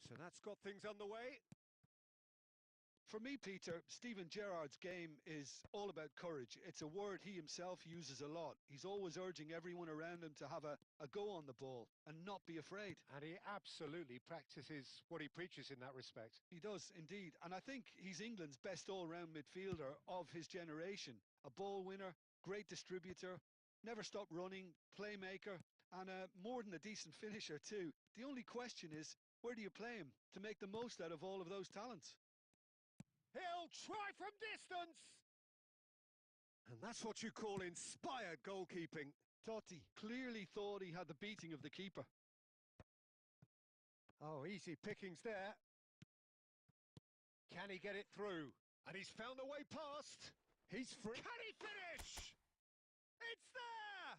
So that's got things underway. For me, Peter, Steven Gerrard's game is all about courage. It's a word he himself uses a lot. He's always urging everyone around him to have a go on the ball and not be afraid. And he absolutely practices what he preaches in that respect. He does, indeed. And I think he's England's best all-round midfielder of his generation. A ball winner, great distributor, never stop running, playmaker, and more than a decent finisher too. The only question is, where do you play him to make the most out of all of those talents? He'll try from distance! And that's what you call inspired goalkeeping. Totti clearly thought he had the beating of the keeper. Oh, easy pickings there. Can he get it through? And he's found a way past. He's free. Can he finish? It's there!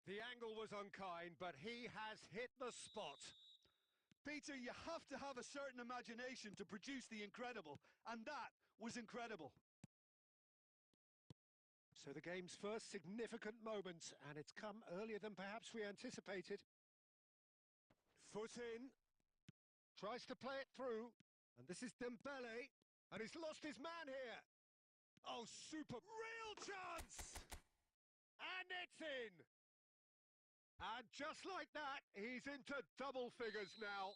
The angle was unkind, but he has hit the spot. Peter, you have to have a certain imagination to produce the incredible, and that was incredible. So the game's first significant moment, and it's come earlier than perhaps we anticipated. Foot in, tries to play it through, and this is Dembele, and he's lost his man here. Oh, super, real chance! And it's in! And just like that, he's into double figures now.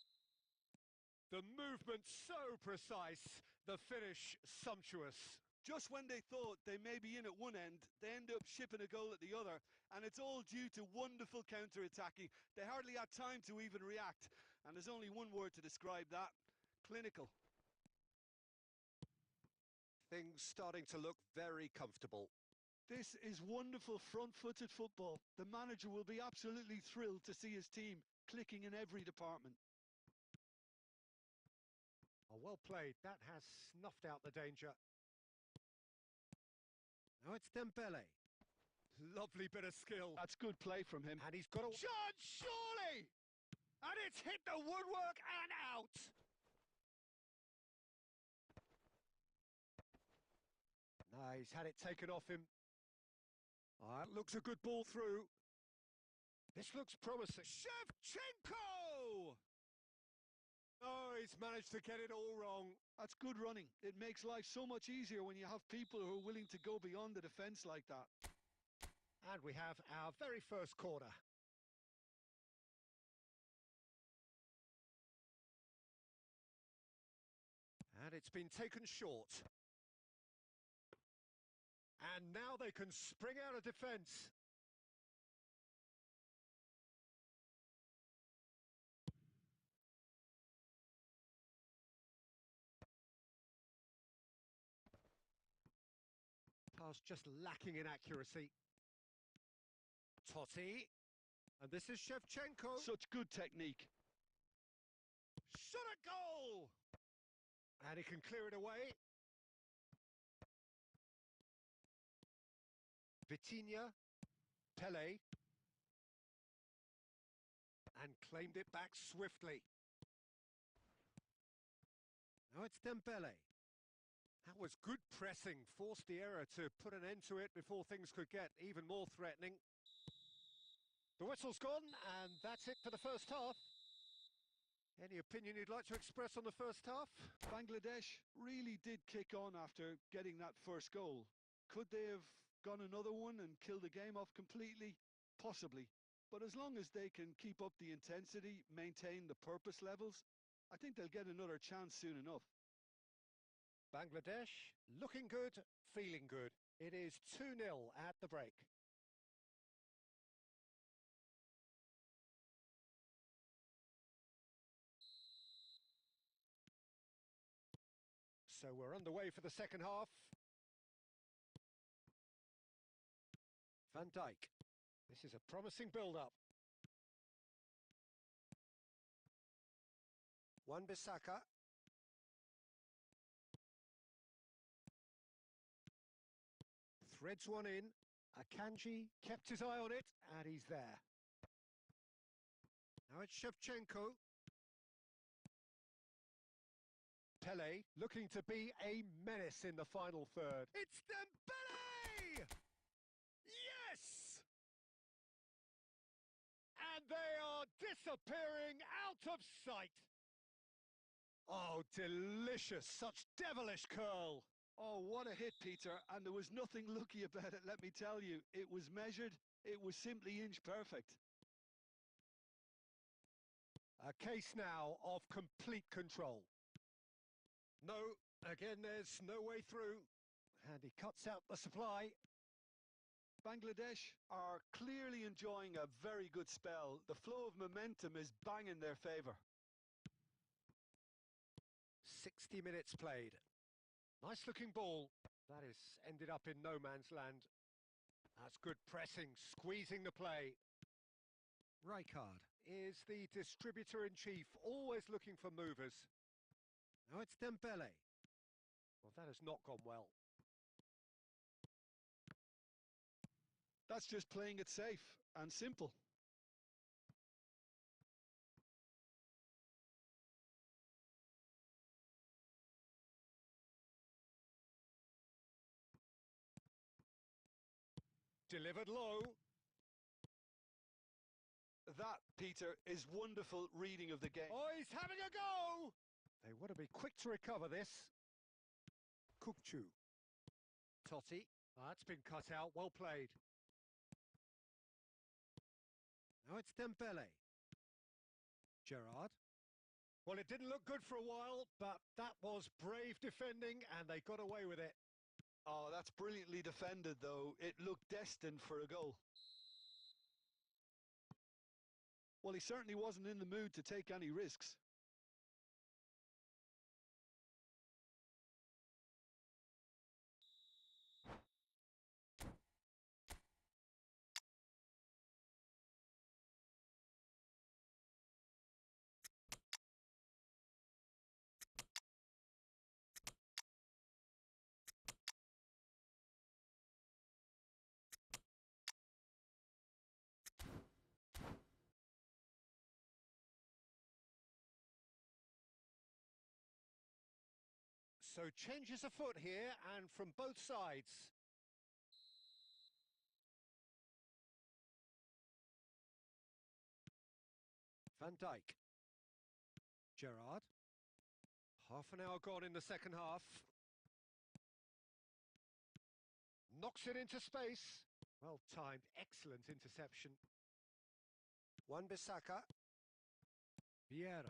The movement so precise, the finish sumptuous. Just when they thought they may be in at one end, they end up shipping a goal at the other, and it's all due to wonderful counter-attacking. They hardly had time to even react, and there's only one word to describe that: clinical. Things starting to look very comfortable. This is wonderful front-footed football. The manager will be absolutely thrilled to see his team clicking in every department. Oh, well played. That has snuffed out the danger. Now it's Dembele. Lovely bit of skill. That's good play from him. And he's got a chance, surely! And it's hit the woodwork and out! No, he's had it taken off him. That looks a good ball through. This looks promising. Shevchenko! Oh, he's managed to get it all wrong. That's good running. It makes life so much easier when you have people who are willing to go beyond the defence like that. And we have our very first corner. And it's been taken short. And now they can spring out of defence. Pass just lacking in accuracy. Totti. And this is Shevchenko. Such good technique. Shot a goal! And he can clear it away. Vitinha, Pele, and claimed it back swiftly. Now it's Dembele. That was good pressing, forced the error to put an end to it before things could get even more threatening. The whistle's gone, and that's it for the first half. Any opinion you'd like to express on the first half? Bangladesh really did kick on after getting that first goal. Could they have gone another one and killed the game off completely? Possibly. But as long as they can keep up the intensity, maintain the purpose levels, I think they'll get another chance soon enough. Bangladesh, looking good, feeling good. It is 2-0 at the break. So we're underway for the second half. Van Dijk. This is a promising build-up. Wan-Bissaka. Threads one in. Akanji kept his eye on it, and he's there. Now it's Shevchenko. Pele looking to be a menace in the final third. It's Dembele! Yes! And they are disappearing out of sight. Oh, delicious, such devilish curl. Oh, what a hit, Peter, and there was nothing lucky about it, let me tell you. It was measured, it was simply inch perfect. A case now of complete control. No, again, there's no way through. And he cuts out the supply. Bangladesh are clearly enjoying a very good spell. The flow of momentum is bang in their favour. 60 minutes played. Nice looking ball. That is ended up in no man's land. That's good pressing, squeezing the play. Rijkaard is the distributor-in-chief, always looking for movers. Now it's Dembele. Well, that has not gone well. That's just playing it safe and simple. Delivered low. That, Peter, is wonderful reading of the game. Oh, he's having a go! They want to be quick to recover this. Kukcu. Totti. That's been cut out. Well played. Now it's Dembele. Gerrard. Well, it didn't look good for a while, but that was brave defending, and they got away with it. Oh, that's brilliantly defended, though. It looked destined for a goal. Well, he certainly wasn't in the mood to take any risks. So changes afoot here, and from both sides. Van Dijk. Gerrard. Half an hour gone in the second half. Knocks it into space. Well timed, excellent interception. Wan-Bissaka. Vieira.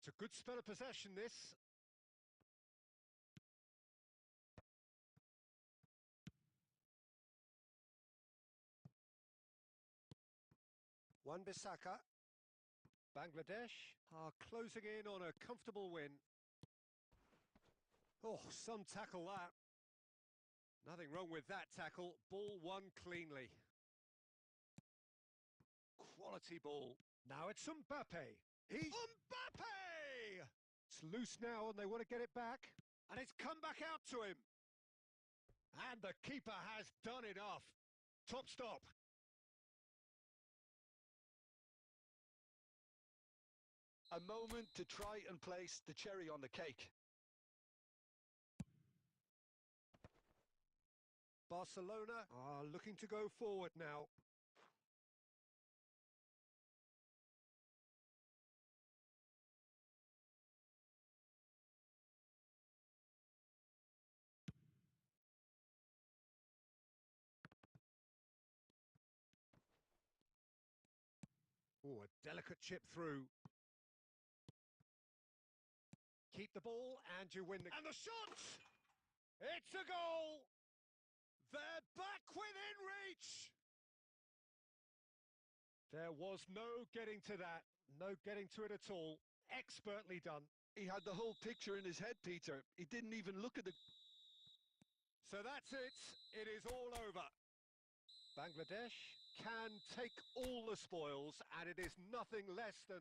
It's a good spell of possession, this. Wan-Bissaka. Bangladesh are closing in on a comfortable win. Oh, some tackle that. Nothing wrong with that tackle. Ball won cleanly. Quality ball. Now it's Mbappe. Mbappe! It's loose now and they want to get it back. And it's come back out to him. And the keeper has done enough. Top stop. A moment to try and place the cherry on the cake. Barcelona are looking to go forward now. Oh, a delicate chip through. Keep the ball and you win the... And the shot! It's a goal! They're back within reach! There was no getting to that. No getting to it at all. Expertly done. He had the whole picture in his head, Peter. He didn't even look at the... So that's it. It is all over. Bangladesh can take all the spoils, and it is nothing less than...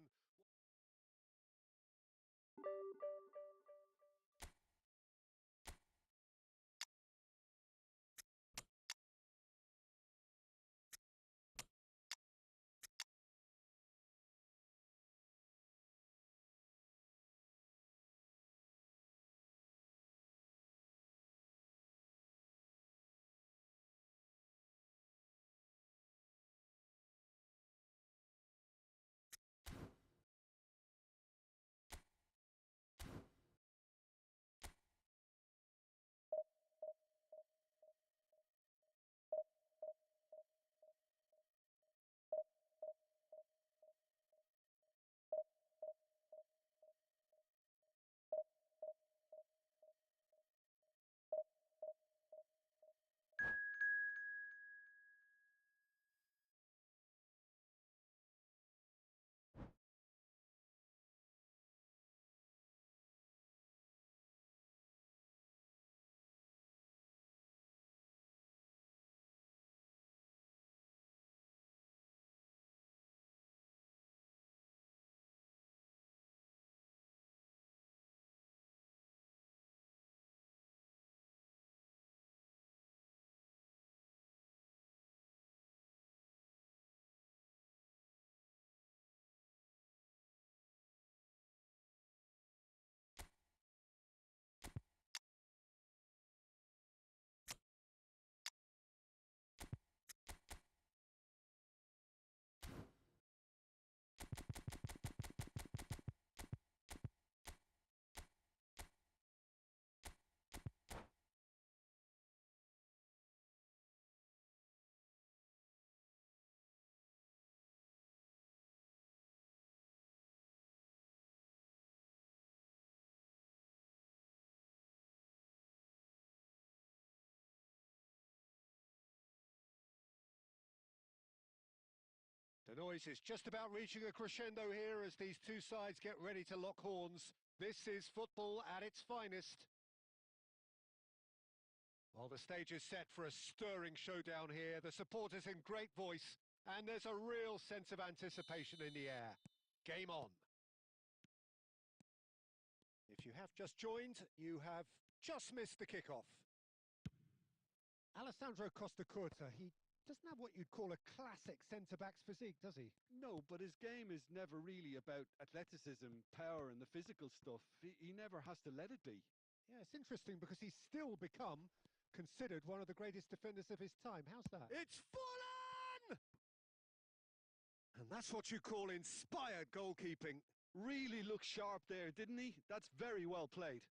The noise is just about reaching a crescendo here as these two sides get ready to lock horns. This is football at its finest. While the stage is set for a stirring showdown here, the supporters in great voice, and there's a real sense of anticipation in the air. Game on. If you have just joined, you have just missed the kickoff. Alessandro Costa Curta, he doesn't have what you'd call a classic centre-back's physique, does he? No, but his game is never really about athleticism, power and the physical stuff. He never has to let it be. Yeah, it's interesting because he's still become considered one of the greatest defenders of his time. How's that? It's full on! And that's what you call inspired goalkeeping. Really looked sharp there, didn't he? That's very well played.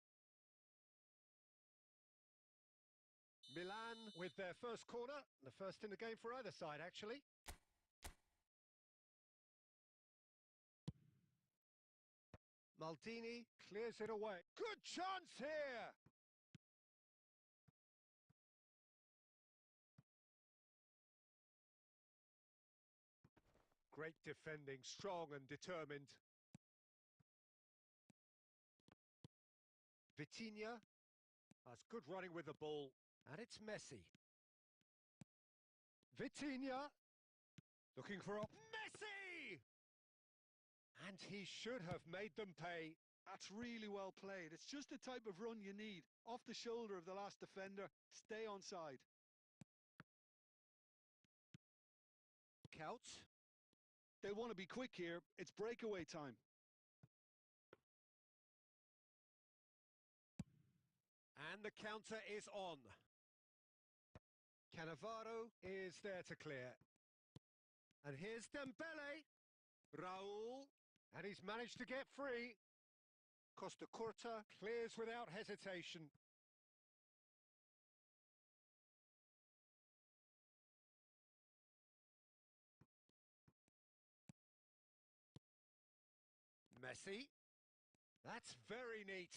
Milan with their first corner, the first in the game for either side, actually. Maldini clears it away. Good chance here! Great defending, strong and determined. Vitinha has good running with the ball, and it's Messi. Vitinha looking for a Messi! And he should have made them pay. That's really well played. It's just the type of run you need. Off the shoulder of the last defender, stay onside. Counts. They want to be quick here. It's breakaway time. And the counter is on. Cannavaro is there to clear. And here's Dembele. Raul. And he's managed to get free. Costa Curta clears without hesitation. Messi. That's very neat.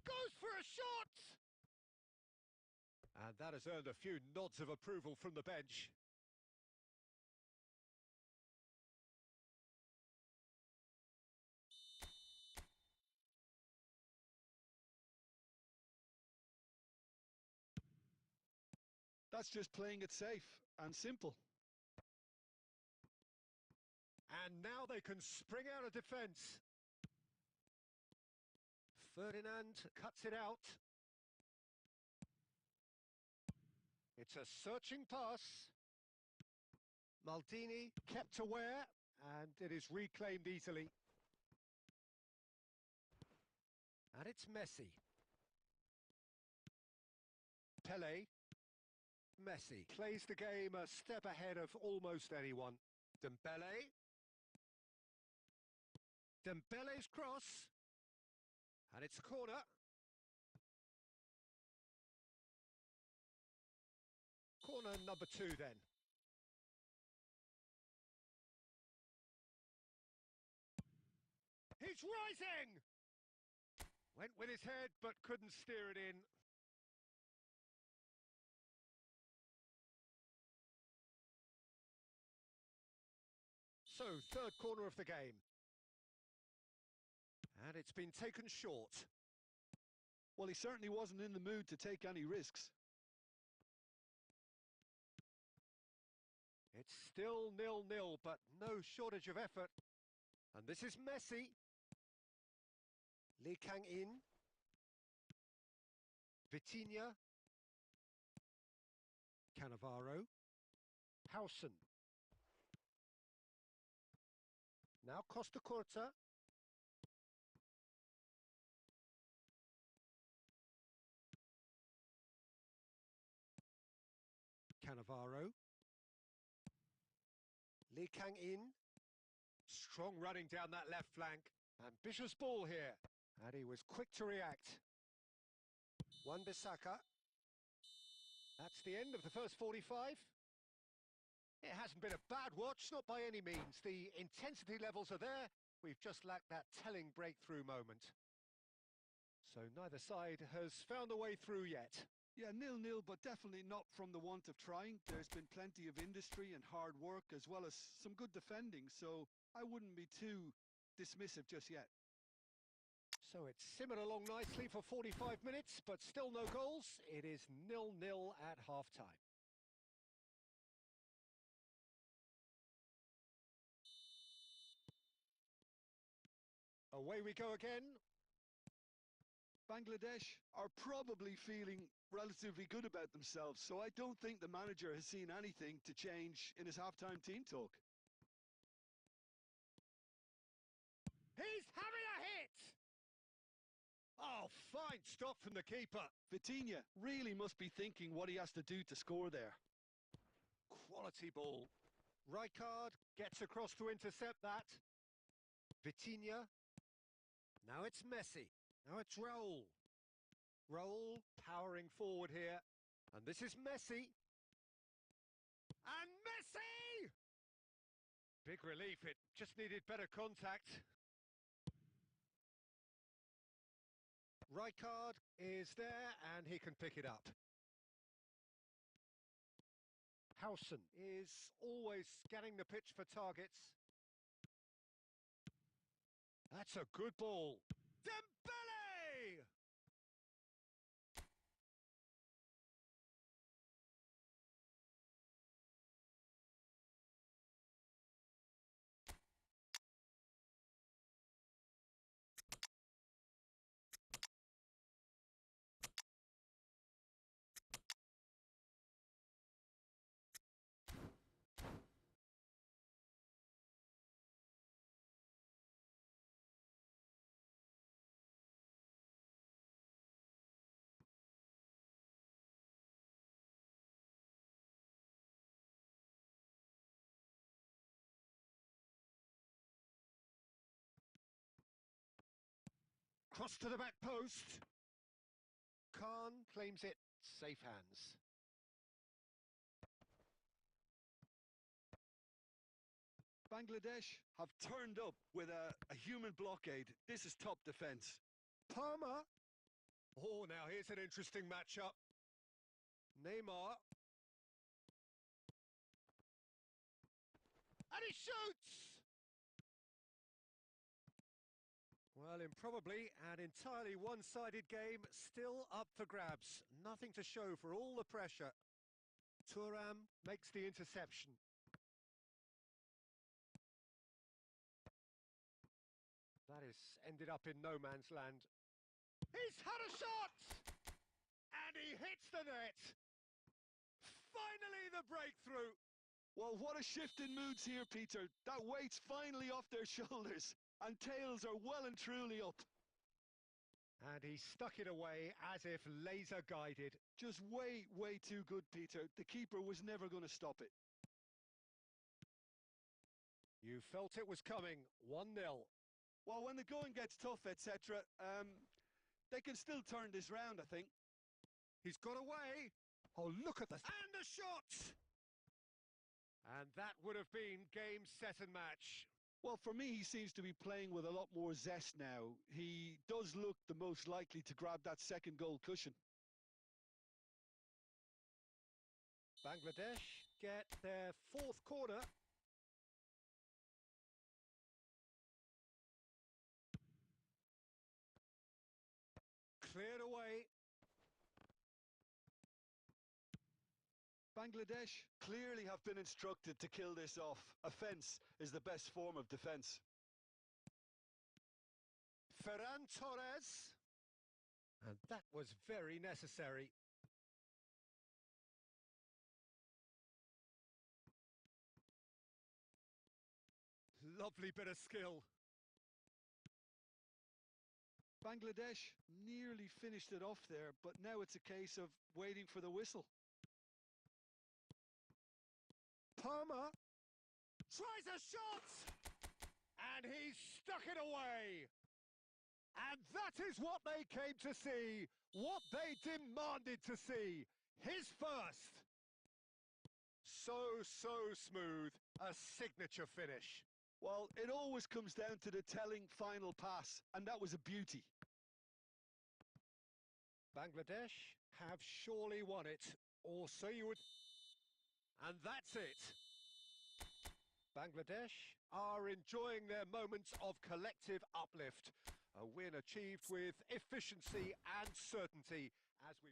Goes for a shot! And that has earned a few nods of approval from the bench. That's just playing it safe and simple. And now they can spring out of defence. Ferdinand cuts it out. It's a searching pass. Maldini kept aware, and it is reclaimed easily. And it's Messi. Pele. Messi plays the game a step ahead of almost anyone. Dembele. Dembele's cross. And it's a corner. Corner number 2 then. He's rising! Went with his head but couldn't steer it in. So, third corner of the game. And it's been taken short. Well, he certainly wasn't in the mood to take any risks. It's still 0-0, but no shortage of effort. And this is Messi. Lee Kang-in. Vitinha. Cannavaro. Howson. Now Costa Curta. Cannavaro. Lee Kang-in. Strong running down that left flank. Ambitious ball here. And he was quick to react. Wan-Bissaka. That's the end of the first 45. It hasn't been a bad watch, not by any means. The intensity levels are there. We've just lacked that telling breakthrough moment. So neither side has found a way through yet. Yeah, 0-0, but definitely not from the want of trying. There's been plenty of industry and hard work, as well as some good defending, so I wouldn't be too dismissive just yet. So it's simmered along nicely for 45 minutes, but still no goals. It is 0-0 at half-time. Away we go again. Bangladesh are probably feeling relatively good about themselves, so I don't think the manager has seen anything to change in his half-time team talk. He's having a hit! Oh, fine stop from the keeper. Vitinha really must be thinking what he has to do to score there. Quality ball. Rijkaard gets across to intercept that. Vitinha. Now it's Messi. Now it's Raul. Raul powering forward here. And this is Messi. And Messi! Big relief, it just needed better contact. Rijkaard is there and he can pick it up. Howson is always scanning the pitch for targets. That's a good ball. Dembele! Cross to the back post. Khan claims it. Safe hands. Bangladesh have turned up with a human blockade. This is top defence. Palmer. Oh, now here's an interesting matchup. Neymar. And he shoots! Well, in probably an entirely one-sided game, still up for grabs. Nothing to show for all the pressure. Thuram makes the interception. That has ended up in no man's land. He's had a shot! And he hits the net! Finally the breakthrough! Well, what a shift in moods here, Peter. That weight's finally off their shoulders, and tails are well and truly up. And he stuck it away as if laser-guided. Just way, way too good, Peter. The keeper was never going to stop it. You felt it was coming. 1-0. Well, when the going gets tough, etc., they can still turn this round, I think. He's got away. Oh, look at this. And a shot! And that would have been game, set and match. Well, for me, he seems to be playing with a lot more zest now. He does look the most likely to grab that second goal cushion. Bangladesh get their fourth corner. Cleared away. Bangladesh clearly have been instructed to kill this off. Offence is the best form of defence. Ferran Torres. And that was very necessary. Lovely bit of skill. Bangladesh nearly finished it off there, but now it's a case of waiting for the whistle. Palmer tries a shot! And he stuck it away! And that is what they came to see, what they demanded to see. His first. So smooth, a signature finish. Well, it always comes down to the telling final pass, and that was a beauty. Bangladesh have surely won it, or so you would... And that's it. Bangladesh are enjoying their moments of collective uplift. A win achieved with efficiency and certainty as we...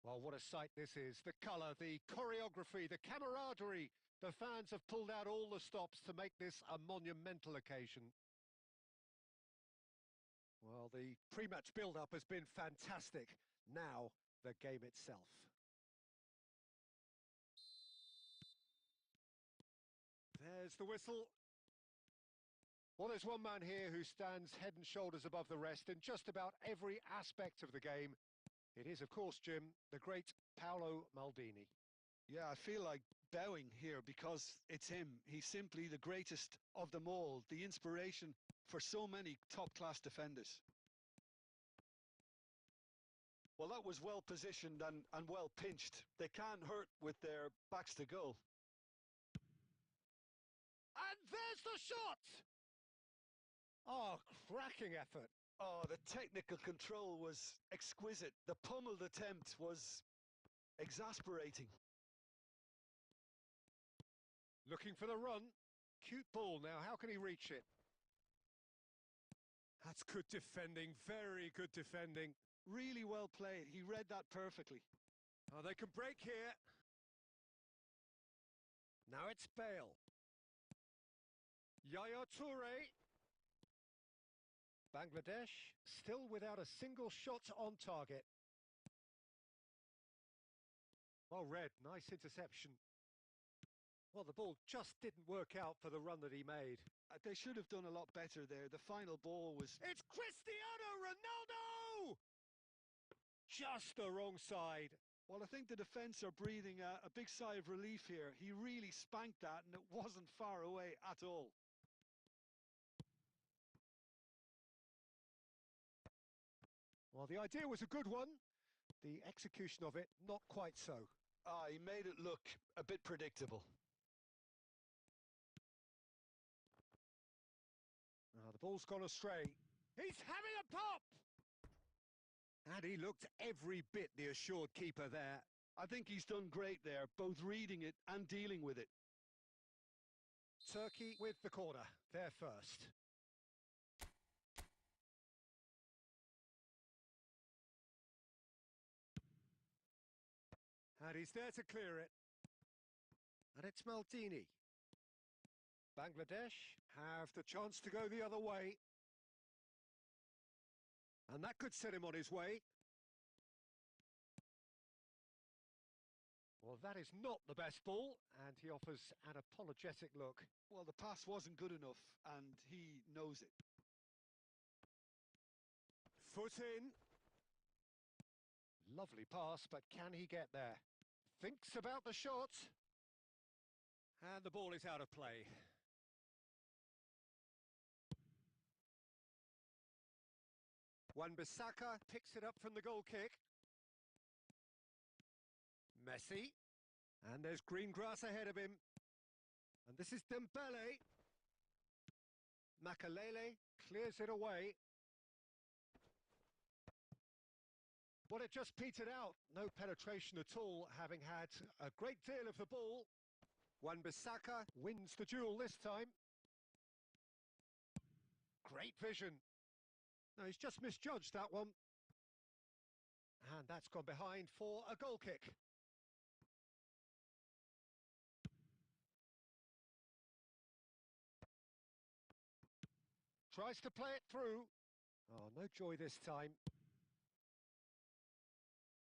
Well, what a sight this is. The colour, the choreography, the camaraderie. The fans have pulled out all the stops to make this a monumental occasion. Well, the pre-match build-up has been fantastic. Now, the game itself. There's the whistle. Well, there's one man here who stands head and shoulders above the rest in just about every aspect of the game. It is, of course, Jim, the great Paolo Maldini. Yeah, I feel like bowing here because it's him. He's simply the greatest of them all, the inspiration for so many top-class defenders. Well, that was well positioned and well pinched. They can't hurt with their backs to goal. And there's the shot! Oh, cracking effort. Oh, the technical control was exquisite. The pummeled attempt was exasperating. Looking for the run. Cute ball now. How can he reach it? That's good defending. Very good defending. Really well played. He read that perfectly. Oh, they can break here. Now it's Bale. Yaya Toure. Bangladesh still without a single shot on target. Well read, nice interception. Well, the ball just didn't work out for the run that he made. They should have done a lot better there. The final ball was... It's Cristiano Ronaldo! Just the wrong side. Well, I think the defence are breathing a big sigh of relief here. He really spanked that and it wasn't far away at all. Well, the idea was a good one. The execution of it, not quite so. Ah, he made it look a bit predictable. The ball's gone astray. He's having a pop! And he looked every bit the assured keeper there. I think he's done great there, both reading it and dealing with it. Turkey with the corner, they're first. And he's there to clear it. And it's Maldini. Bangladesh have the chance to go the other way. And that could set him on his way. Well, that is not the best ball, and he offers an apologetic look. Well, the pass wasn't good enough, and he knows it. Foot in. Lovely pass, but can he get there? Thinks about the shot. And the ball is out of play. Wan-Bissaka picks it up from the goal kick. Messi. And there's green grass ahead of him. And this is Dembele. Makalele clears it away. Well, it just petered out. No penetration at all, having had a great deal of the ball. Wan-Bissaka wins the duel this time. Great vision. No, he's just misjudged that one. And that's gone behind for a goal kick. Tries to play it through. Oh, no joy this time.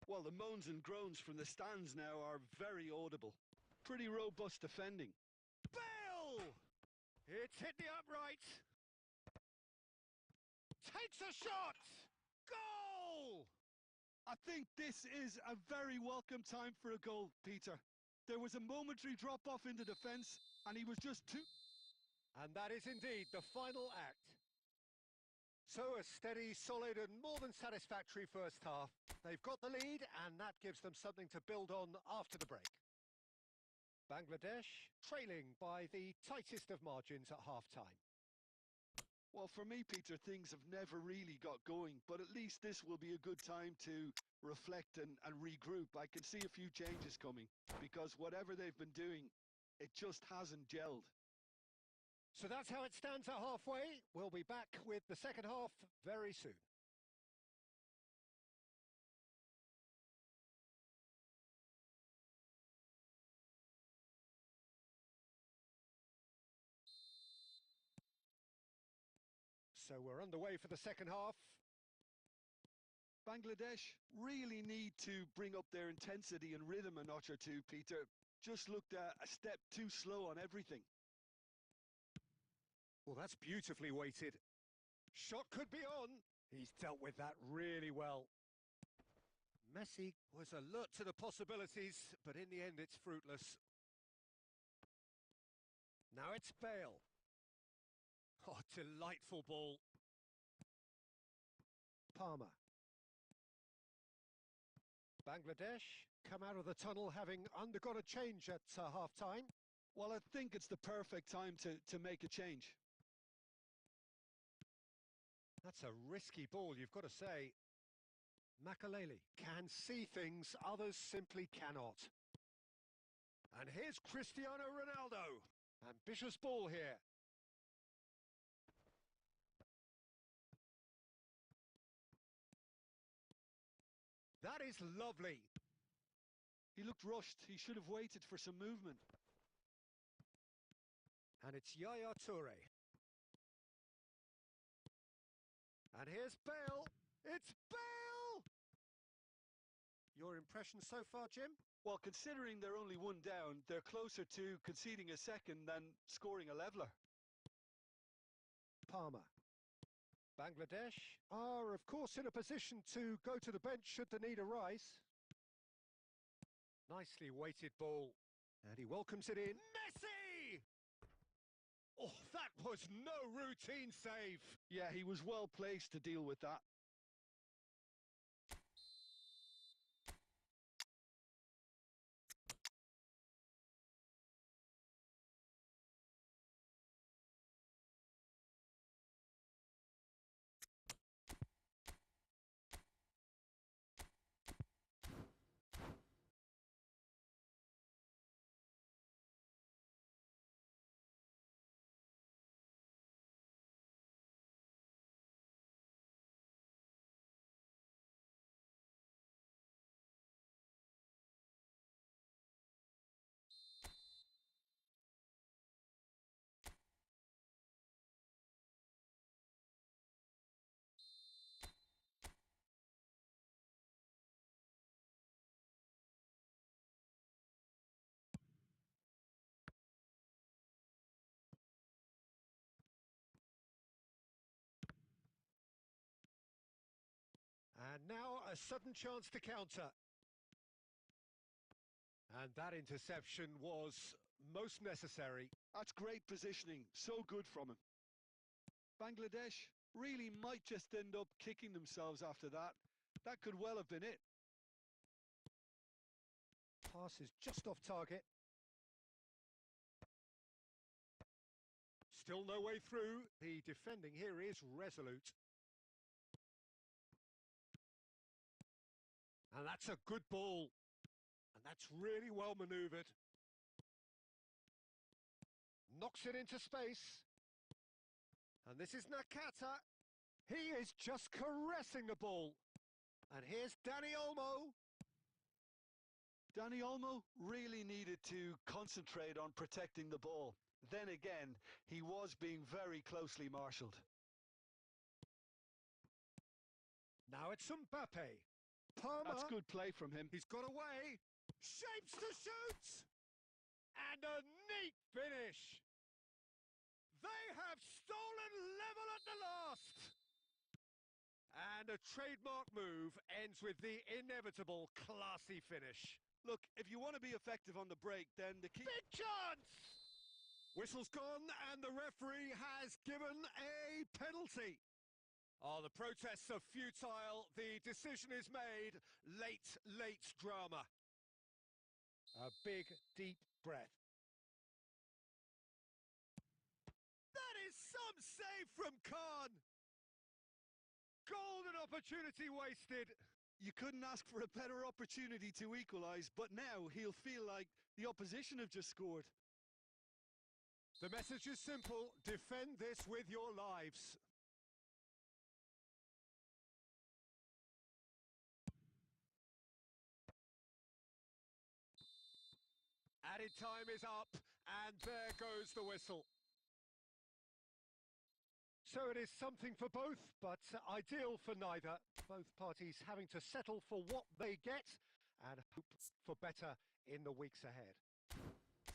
Well, the moans and groans from the stands now are very audible. Pretty robust defending. Bale! It's hit the upright. Takes a shot! Goal! I think this is a very welcome time for a goal, Peter. There was a momentary drop-off into defence, and he was just too... And that is indeed the final act. So a steady, solid and more than satisfactory first half. They've got the lead and that gives them something to build on after the break. Bangladesh trailing by the tightest of margins at half-time. Well, for me, Peter, things have never really got going, but at least this will be a good time to reflect and regroup. I can see a few changes coming because whatever they've been doing, it just hasn't gelled. So that's how it stands at halfway. We'll be back with the second half very soon. So we're underway for the second half. Bangladesh really need to bring up their intensity and rhythm a notch or two, Peter. Just looked a step too slow on everything. Well, that's beautifully weighted. Shot could be on. He's dealt with that really well. Messi was alert to the possibilities, but in the end it's fruitless. Now it's Bale. Oh, delightful ball. Palmer. Bangladesh come out of the tunnel having undergone a change at half-time. Well, I think it's the perfect time to make a change. That's a risky ball, you've got to say. Makalele can see things others simply cannot. And here's Cristiano Ronaldo. Ambitious ball here. That is lovely. He looked rushed. He should have waited for some movement. And it's Yaya Toure. And here's Bale. It's Bale! Your impression so far, Jim? Well, considering they're only one down, they're closer to conceding a second than scoring a leveller. Palmer. Bangladesh are, of course, in a position to go to the bench should the need arise. Nicely weighted ball. And he welcomes it in. Messi! Oh, that was no routine save. Yeah, he was well placed to deal with that. And now a sudden chance to counter. And that interception was most necessary. That's great positioning, so good from him. Bangladesh really might just end up kicking themselves after that. That could well have been it. Pass is just off target. Still no way through. The defending here is resolute. And that's a good ball. And that's really well manoeuvred. Knocks it into space. And this is Nakata. He is just caressing the ball. And here's Danny Olmo. Danny Olmo really needed to concentrate on protecting the ball. Then again, he was being very closely marshalled. Now it's Mbappe. Palmer. That's good play from him. He's got away. Shapes to shoot. And a neat finish. They have stolen level at the last. And a trademark move ends with the inevitable classy finish. Look, if you want to be effective on the break, then the key... Big chance! Whistle's gone and the referee has given a penalty. Oh, the protests are futile. The decision is made. Late drama. A big, deep breath. That is some save from Khan. Golden opportunity wasted. You couldn't ask for a better opportunity to equalise, but now he'll feel like the opposition have just scored. The message is simple. Defend this with your lives. Added time is up, and there goes the whistle. So it is something for both, but ideal for neither. Both parties having to settle for what they get and hope for better in the weeks ahead.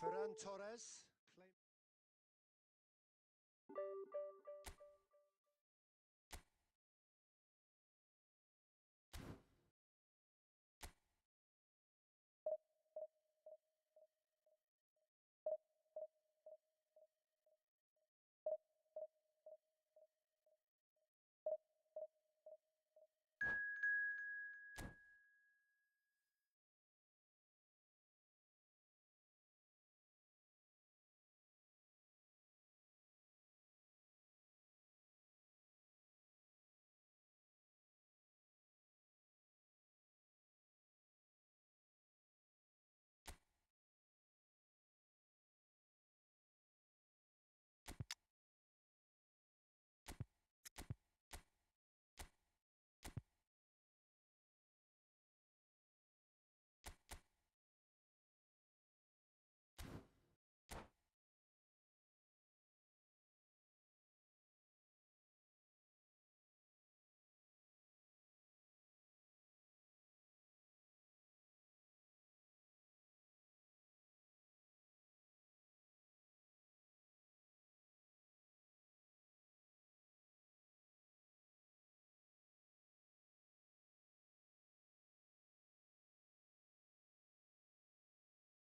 Ferran Torres.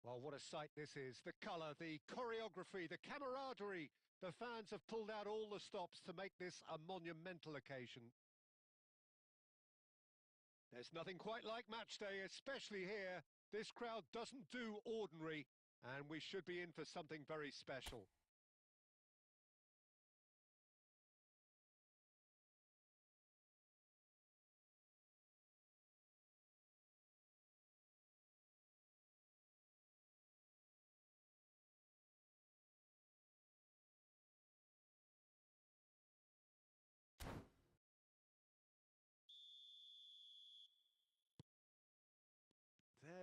Well, what a sight this is. The colour, the choreography, the camaraderie. The fans have pulled out all the stops to make this a monumental occasion. There's nothing quite like match day, especially here. This crowd doesn't do ordinary, and we should be in for something very special.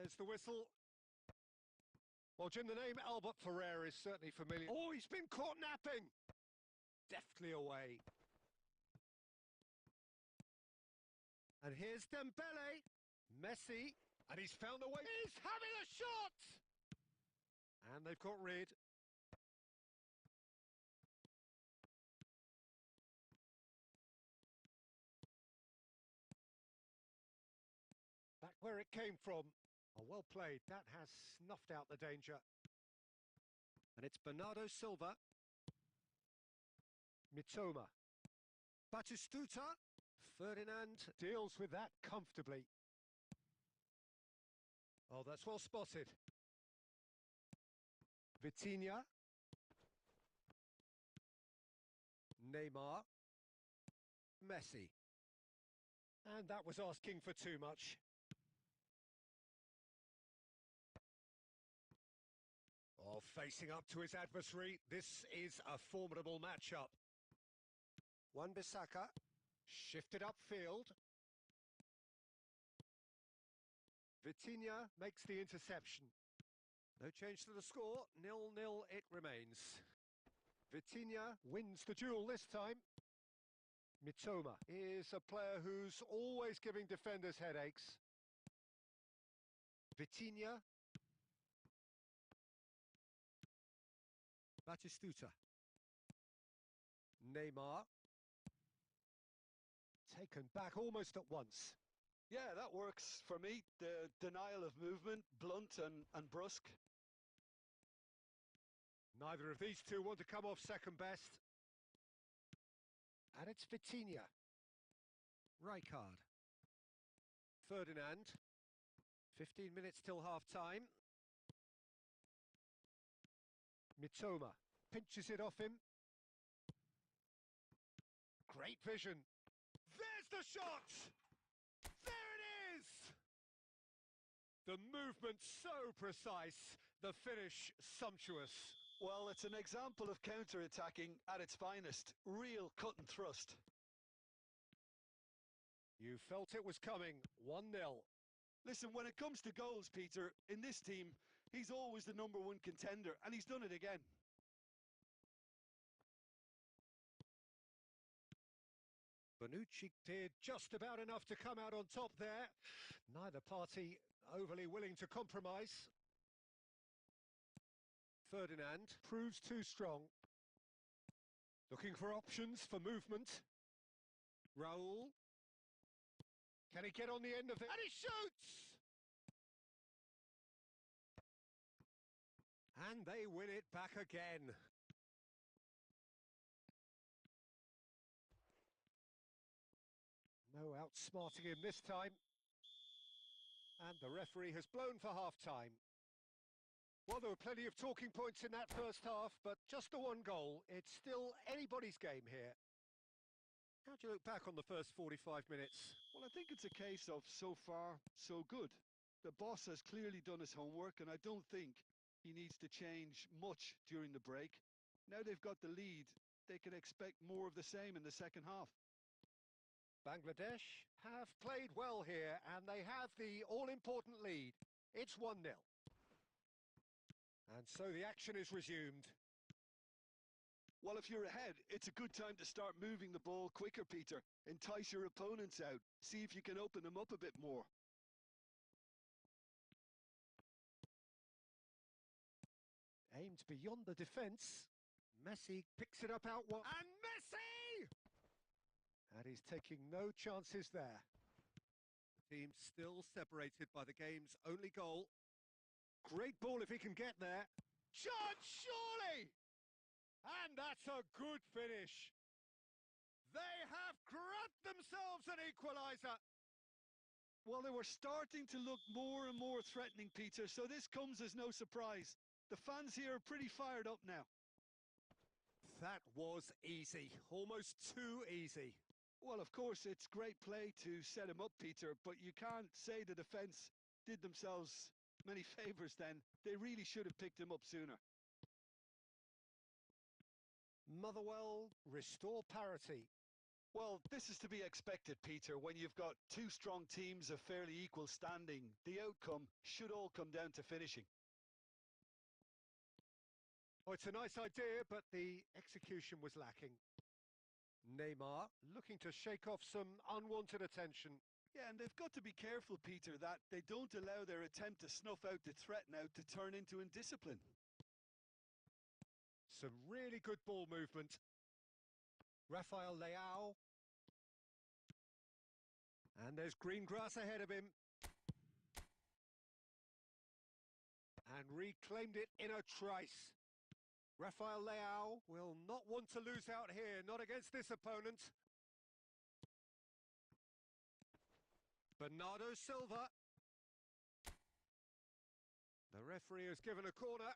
There's the whistle. Well, Jim, the name Albert Ferrer is certainly familiar. Oh, he's been caught napping. Deftly away. And here's Dembele. Messi. And he's found a way. He's having a shot! And they've got rid. where it came from. Oh, well played. That has snuffed out the danger. And it's Bernardo Silva. Mitoma. Batistuta. Ferdinand deals with that comfortably. Oh, that's well spotted. Vitinha. Neymar. Messi. And that was asking for too much. Oh, facing up to his adversary, this is a formidable matchup. Wan-Bissaka, shifted upfield. Vitinha makes the interception. No change to the score, 0-0 it remains. Vitinha wins the duel this time. Mitoma is a player who's always giving defenders headaches. Vitinha. Batistuta. Neymar. Taken back almost at once. Yeah, that works for me. The denial of movement, blunt and brusque. Neither of these two want to come off second best. And it's Vitinha. Rijkaard. Ferdinand. 15 minutes till half-time. Mitoma pinches it off him. Great vision. There's the shot! There it is! The movement so precise, the finish sumptuous. Well, it's an example of counter-attacking at its finest. Real cut and thrust. You felt it was coming. 1-0. Listen, when it comes to goals, Peter, in this team, he's always the number one contender, and he's done it again. Bonucci did just about enough to come out on top there. Neither party overly willing to compromise. Ferdinand proves too strong. Looking for options for movement. Raul. Can he get on the end of it? And he shoots! And they win it back again. No outsmarting him this time. And the referee has blown for half-time. Well, there were plenty of talking points in that first half, but just the one goal. It's still anybody's game here. How do you look back on the first 45 minutes? Well, I think it's a case of so far, so good. The boss has clearly done his homework, and I don't think he needs to change much during the break. Now they've got the lead, they can expect more of the same in the second half. Bangladesh have played well here, and they have the all-important lead. It's 1-0. And so the action is resumed. Well, if you're ahead, it's a good time to start moving the ball quicker, Peter. Entice your opponents out. See if you can open them up a bit more. Aimed beyond the defence. Messi picks it up out wide. And Messi! And he's taking no chances there. The team still separated by the game's only goal. Great ball if he can get there. Chance, surely! And that's a good finish. They have grabbed themselves an equaliser. Well, they were starting to look more and more threatening, Peter, so this comes as no surprise. The fans here are pretty fired up now. That was easy, almost too easy. Well, of course, it's great play to set him up, Peter, but you can't say the defence did themselves many favours then. They really should have picked him up sooner. Motherwell restore parity. Well, this is to be expected, Peter, when you've got two strong teams of fairly equal standing. The outcome should all come down to finishing. Oh, it's a nice idea, but the execution was lacking. Neymar looking to shake off some unwanted attention. Yeah, and they've got to be careful, Peter, that they don't allow their attempt to snuff out the threat now to turn into indiscipline. Some really good ball movement. Rafael Leao. And there's green grass ahead of him. and reclaimed it in a trice. Rafael Leao will not want to lose out here, not against this opponent. Bernardo Silva. The referee has given a corner.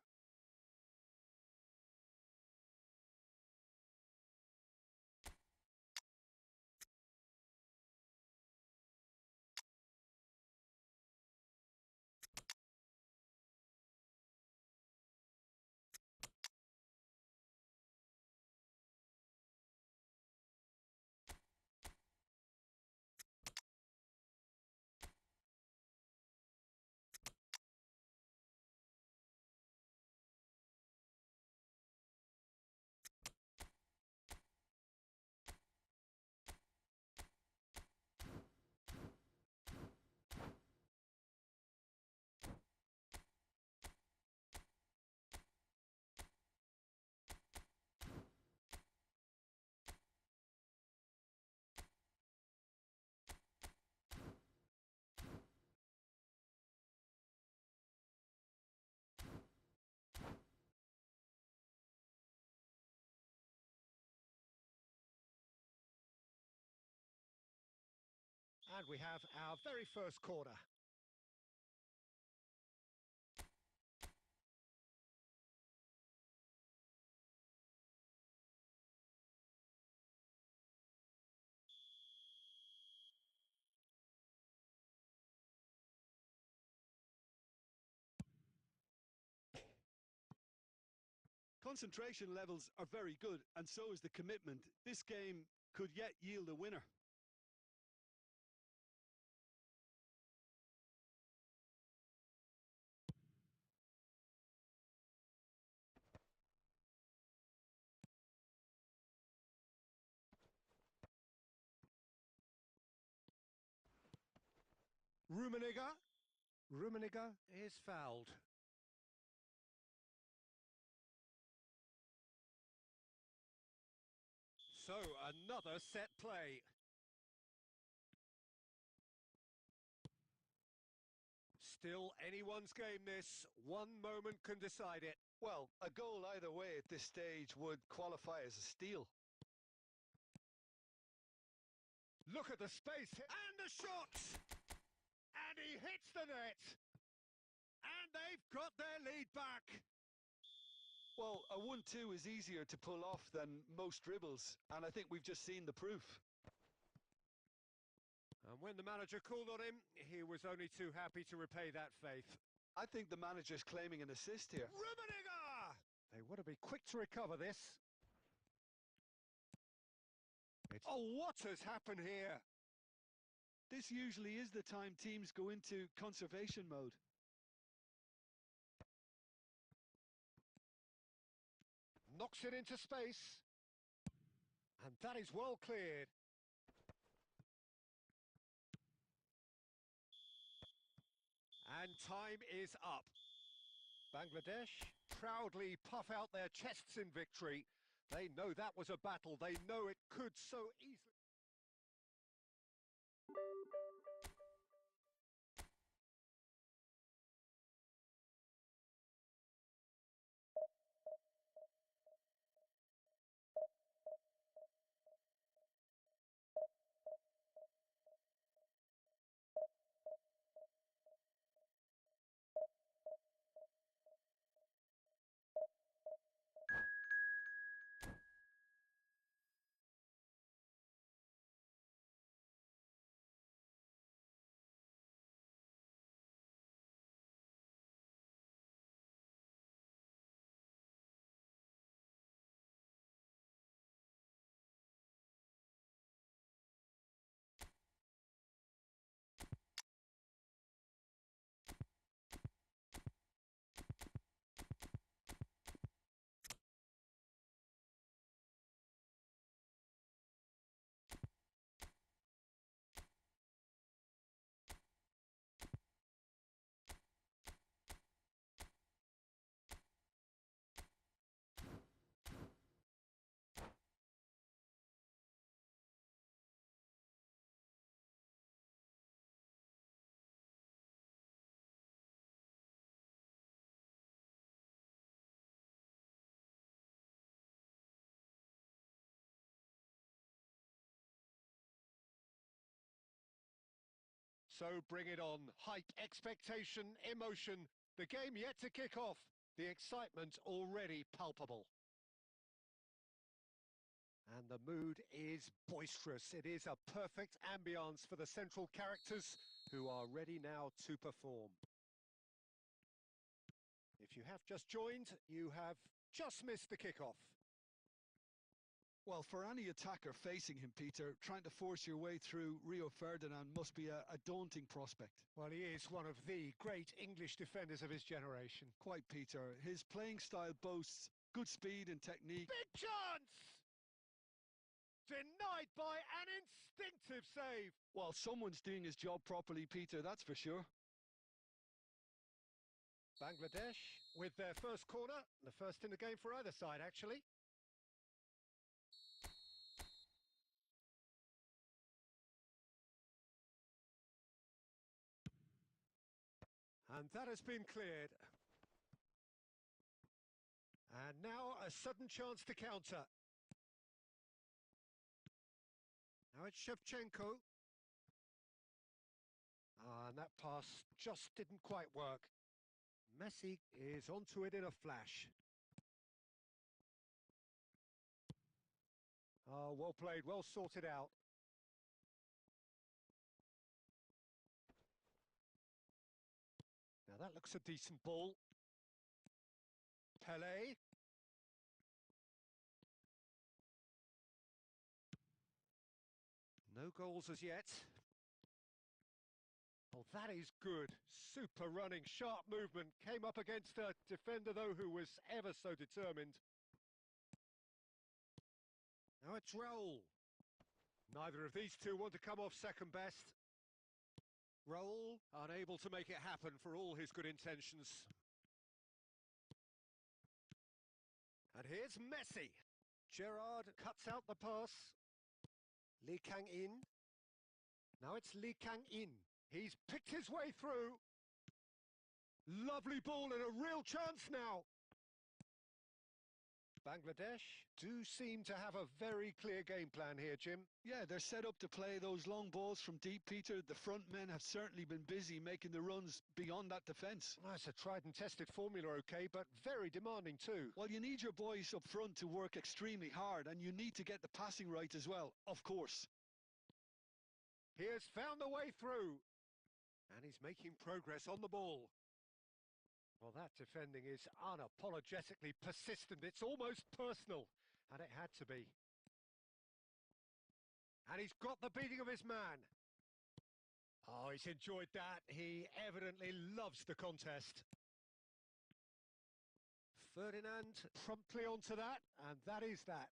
And we have our very first corner. Concentration levels are very good, and so is the commitment. This game could yet yield a winner. Rummenigge is fouled. So, another set play. Still anyone's game this. One moment can decide it. Well, a goal either way at this stage would qualify as a steal. Look at the space. And the shot! And he hits the net. And they've got their lead back. Well, a 1-2 is easier to pull off than most dribbles, and I think we've just seen the proof. And when the manager called on him, he was only too happy to repay that faith. I think the manager's claiming an assist here. Rummenigge! They want to be quick to recover this. Oh, what has happened here? This usually is the time teams go into conservation mode. Knocks it into space. And that is well cleared. And time is up. Bangladesh proudly puff out their chests in victory. They know that was a battle. They know it could so easily. So bring it on. Hype, expectation, emotion. The game yet to kick off. The excitement already palpable. And the mood is boisterous. It is a perfect ambience for the central characters who are ready now to perform. If you have just joined, you have just missed the kickoff. Well, for any attacker facing him, Peter, trying to force your way through Rio Ferdinand must be a daunting prospect. Well, he is one of the great English defenders of his generation. Quite, Peter. His playing style boasts good speed and technique. Big chance! Denied by an instinctive save. Well, someone's doing his job properly, Peter, that's for sure. Bangladesh with their first corner, the first in the game for either side, actually. And that has been cleared. And now a sudden chance to counter. Now it's Shevchenko. And that pass just didn't quite work. Messi is onto it in a flash. Oh, well played, well sorted out. Now that looks a decent ball. Pele. No goals as yet. Oh, that is good. Super running, sharp movement. Came up against a defender, though, who was ever so determined. Now it's Raul. Neither of these two want to come off second best. Raul unable to make it happen for all his good intentions. And here's Messi. Gerrard cuts out the pass. Lee Kang-in. Now it's Lee Kang-in. He's picked his way through. Lovely ball and a real chance now. Bangladesh do seem to have a very clear game plan here, Jim. Yeah, they're set up to play those long balls from deep, Peter. The front men have certainly been busy making the runs beyond that defence. Well, it's a tried and tested formula, okay, but very demanding too. Well, you need your boys up front to work extremely hard, and you need to get the passing right as well, of course. He has found the way through. And he's making progress on the ball. Well, that defending is unapologetically persistent. It's almost personal. And it had to be. And he's got the beating of his man. Oh, he's enjoyed that. He evidently loves the contest. Ferdinand promptly onto that, and that is that.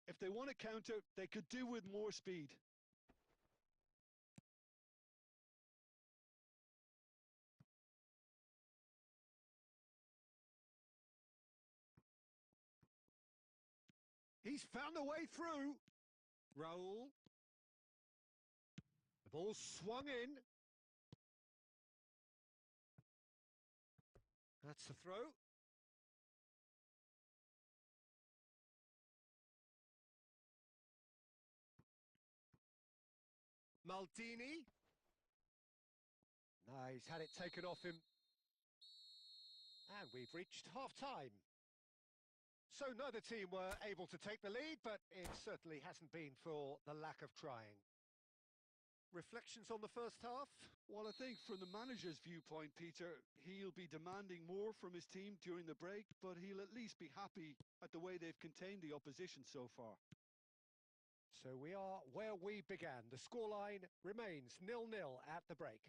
If they want to counter, they could do with more speed. He's found a way through. Raul. The ball swung in. That's the throw. Maldini. No, he's had it taken off him. And we've reached half-time. So neither team were able to take the lead, but it certainly hasn't been for the lack of trying. Reflections on the first half? Well, I think from the manager's viewpoint, Peter, he'll be demanding more from his team during the break, but he'll at least be happy at the way they've contained the opposition so far. So we are where we began. The scoreline remains 0-0 at the break.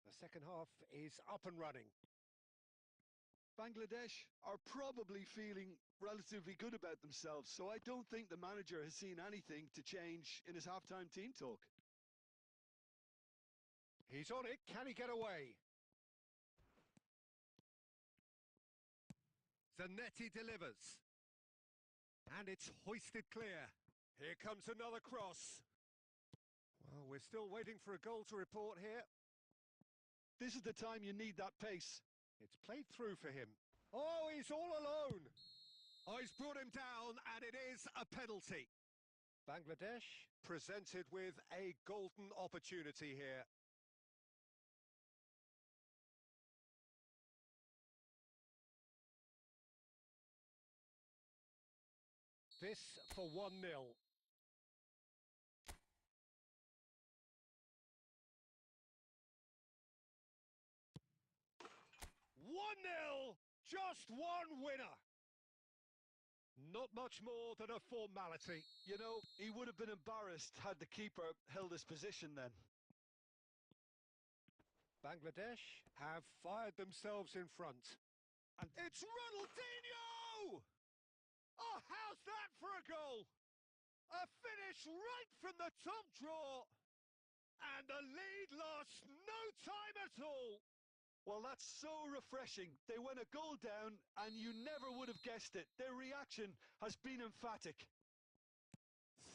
The second half is up and running. Bangladesh are probably feeling relatively good about themselves, so I don't think the manager has seen anything to change in his half-time team talk. He's on it. Can he get away? Zanetti delivers. And it's hoisted clear. Here comes another cross. Well, we're still waiting for a goal to report here. This is the time you need that pace. It's played through for him. Oh, he's all alone. Oh, he's brought him down, and it is a penalty. Bangladesh presented with a golden opportunity here. This for 1-0. One 0 just one winner. Not much more than a formality. You know, he would have been embarrassed had the keeper held his position then. Bangladesh have fired themselves in front. And it's Ronaldinho! Oh, how's that for a goal? A finish right from the top draw. And the lead lost no time at all. Well, that's so refreshing. They went a goal down, and you never would have guessed it. Their reaction has been emphatic.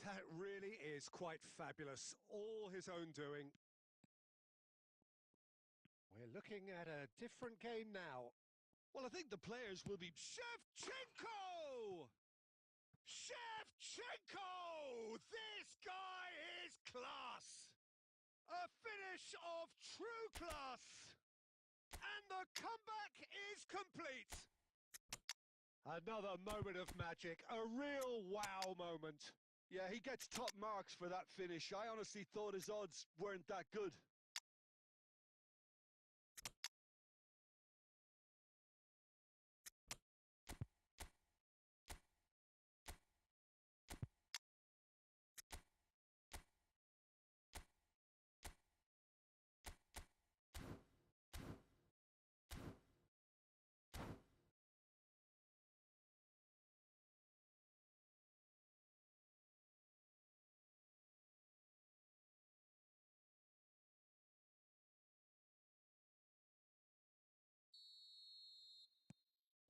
That really is quite fabulous. All his own doing. We're looking at a different game now. Well, I think the players will be... Shevchenko! Shevchenko! This guy is class! A finish of true class! And the comeback is complete. Another moment of magic, a real wow moment. Yeah, he gets top marks for that finish. I honestly thought his odds weren't that good.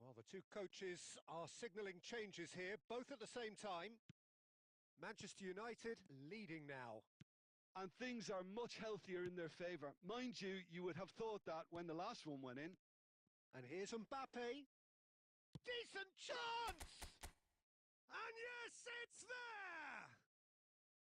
Well, the two coaches are signalling changes here, both at the same time. Manchester United leading now. And things are much healthier in their favour. Mind you, you would have thought that when the last one went in. And here's Mbappe. Decent chance! And yes, it's there!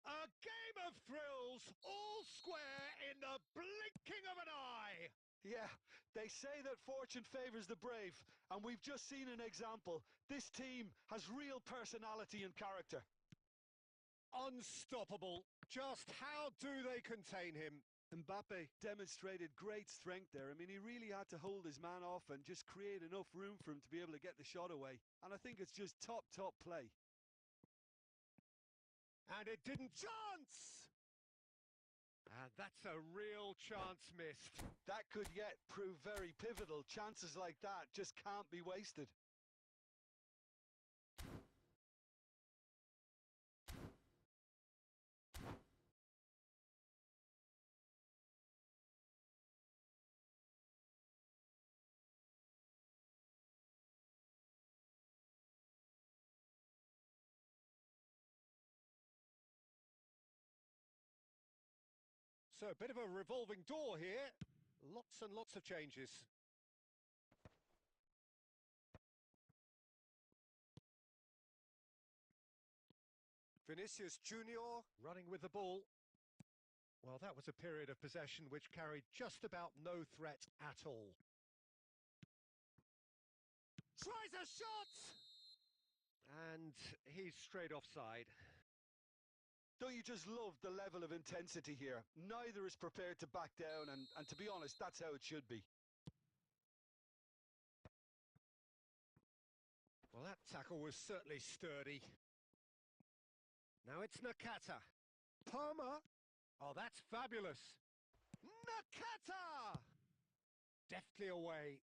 A game of thrills, all square in the blinking of an eye. Yeah, they say that fortune favours the brave, and we've just seen an example. This team has real personality and character. Unstoppable. Just how do they contain him? Mbappe demonstrated great strength there. I mean, he really had to hold his man off and just create enough room for him to be able to get the shot away. And I think it's just top play. And it didn't chance! And that's a real chance missed. That could yet prove very pivotal. Chances like that just can't be wasted. So a bit of a revolving door here. Lots and lots of changes. Vinicius Junior running with the ball. Well, that was a period of possession which carried just about no threat at all. Tries a shot! And he's straight offside. Don't you just love the level of intensity here? Neither is prepared to back down, and to be honest, that's how it should be. Well, that tackle was certainly sturdy. Now it's Nakata. Palmer. Oh, that's fabulous. Nakata! Deftly away.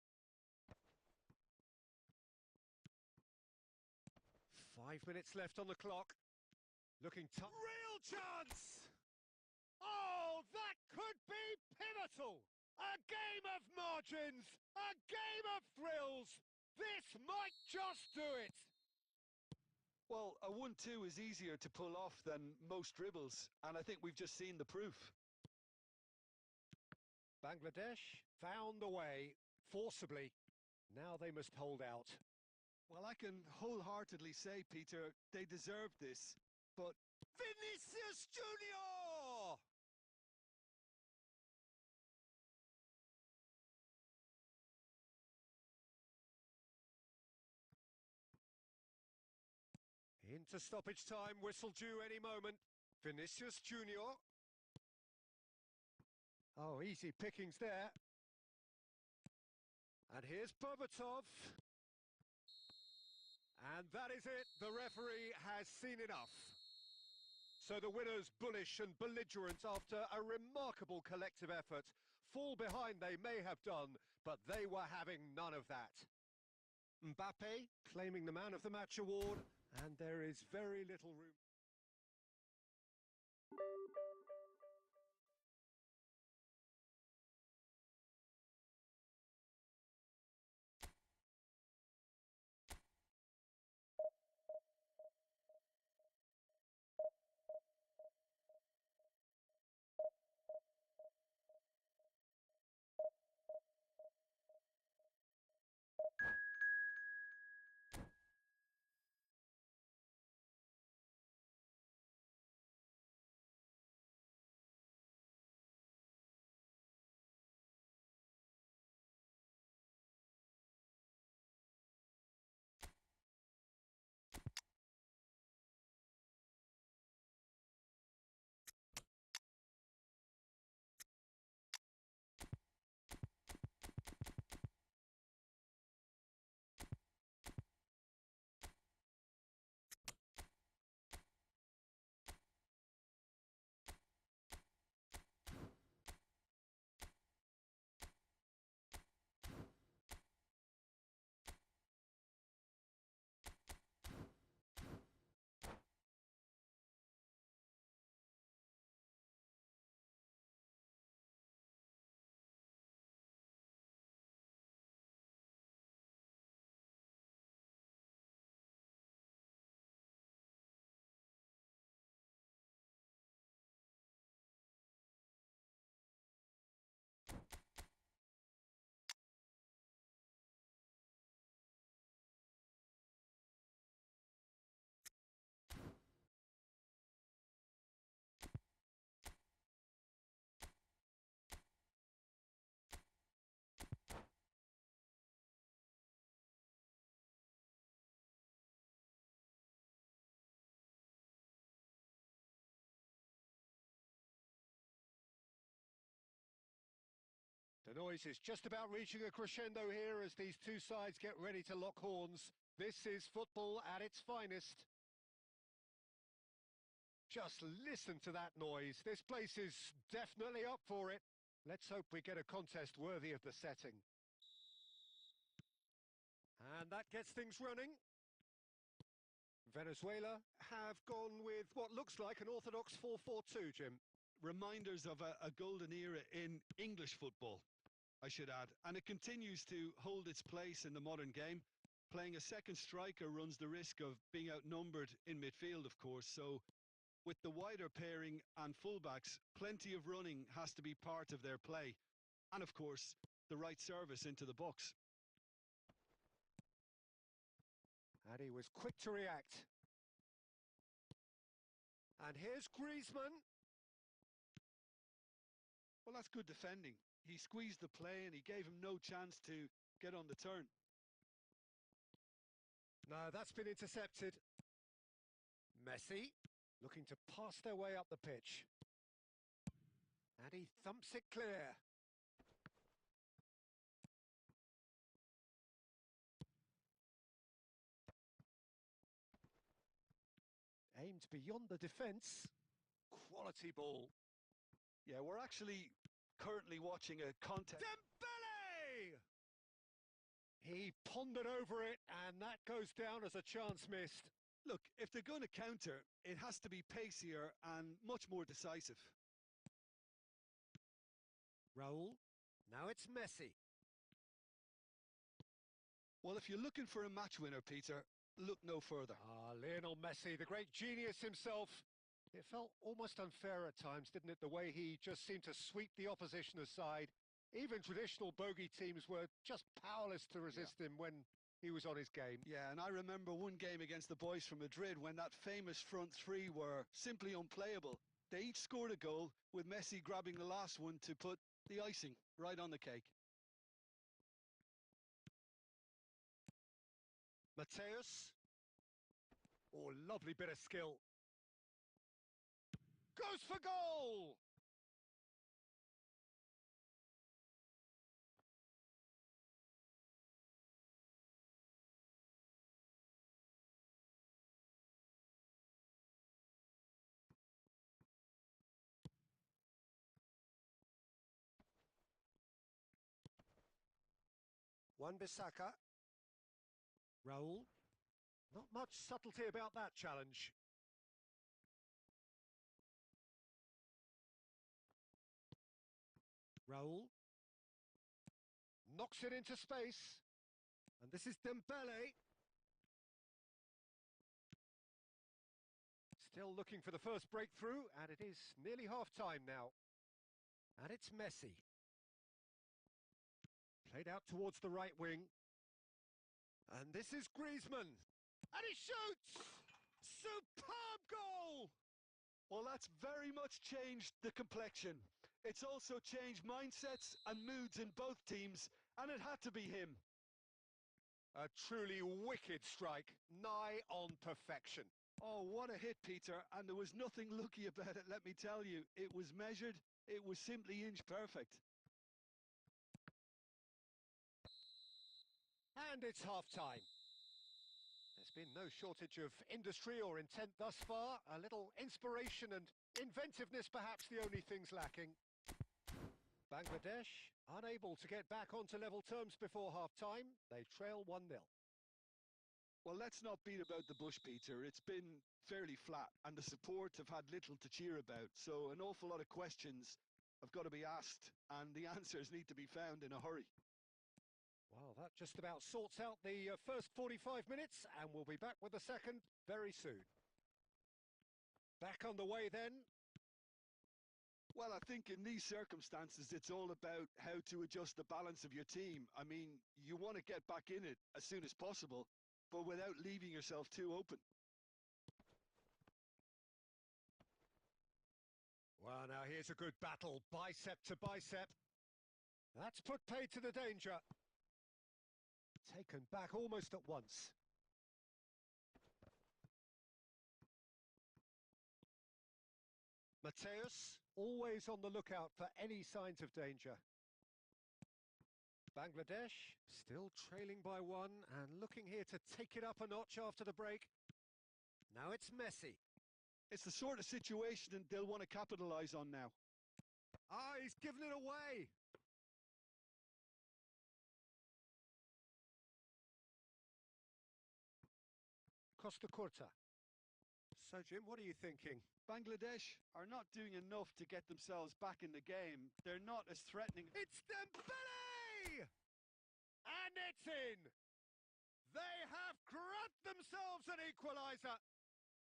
5 minutes left on the clock. Looking tough. Real chance! Oh, that could be pivotal! A game of margins! A game of thrills! This might just do it! Well, a 1-2 is easier to pull off than most dribbles, and I think we've just seen the proof. Bangladesh found a way, forcibly. Now they must hold out. Well, I can wholeheartedly say, Peter, they deserve this, but Vinicius Junior! Into stoppage time, whistle due any moment. Vinicius Junior. Oh, easy pickings there. And here's Berbatov. And that is it. The referee has seen enough. So the winners, bullish and belligerent after a remarkable collective effort. Fall behind they may have done, but they were having none of that. Mbappe claiming the Man of the Match award, and there is very little room. The noise is just about reaching a crescendo here as these two sides get ready to lock horns. This is football at its finest. Just listen to that noise. This place is definitely up for it. Let's hope we get a contest worthy of the setting. And that gets things running. Venezuela have gone with what looks like an orthodox 4-4-2, Jim. reminders of a golden era in English football, I should add. And it continues to hold its place in the modern game. Playing a second striker runs the risk of being outnumbered in midfield, of course. So with the wider pairing and fullbacks, plenty of running has to be part of their play. And of course, the right service into the box. And he was quick to react. And here's Griezmann. Well, that's good defending. He squeezed the play and he gave him no chance to get on the turn. No, that's been intercepted. Messi looking to pass their way up the pitch. And he thumps it clear. Aimed beyond the defence. Quality ball. Yeah, we're actually currently watching a contest. Dembele! He pondered over it, and that goes down as a chance missed. Look, if they're going to counter, it has to be pacier and much more decisive. Raul. Now it's Messi. Well, if you're looking for a match winner, Peter, look no further. Lionel Messi, the great genius himself. It felt almost unfair at times, didn't it, the way he just seemed to sweep the opposition aside. Even traditional bogey teams were just powerless to resist him when he was on his game. Yeah, and I remember one game against the boys from Madrid when that famous front three were simply unplayable. They each scored a goal, with Messi grabbing the last one to put the icing right on the cake. Mateus. Oh, lovely bit of skill. Goes for goal! Wan-Bissaka. Raul. Not much subtlety about that challenge. Raul. Knocks it into space. And this is Dembele. Still looking for the first breakthrough, and it is nearly half-time now. And it's Messi. Played out towards the right wing. And this is Griezmann. And he shoots! Superb goal! Well, that's very much changed the complexion. It's also changed mindsets and moods in both teams, and it had to be him. A truly wicked strike, nigh on perfection. Oh, what a hit, Peter, and there was nothing lucky about it, let me tell you. It was measured, it was simply inch perfect. And it's half-time. There's been no shortage of industry or intent thus far. A little inspiration and inventiveness, perhaps the only things lacking. Bangladesh, unable to get back onto level terms before half-time. They trail 1-0. Well, let's not beat about the bush, Peter. It's been fairly flat, and the support have had little to cheer about. So an awful lot of questions have got to be asked, and the answers need to be found in a hurry. Well, that just about sorts out the first 45 minutes, and we'll be back with the second very soon. Back on the way then. Well, I think in these circumstances, it's all about how to adjust the balance of your team. I mean, you want to get back in it as soon as possible, but without leaving yourself too open. Well, now here's a good battle, bicep to bicep. That's put paid to the danger. Taken back almost at once. Mateus, always on the lookout for any signs of danger. Bangladesh, still trailing by one and looking here to take it up a notch after the break. Now it's Messi. It's the sort of situation they'll want to capitalise on now. Ah, he's given it away. Costa Curta. So, Jim, what are you thinking? Bangladesh are not doing enough to get themselves back in the game. They're not as threatening. It's Dembele! And it's in! They have grabbed themselves an equaliser!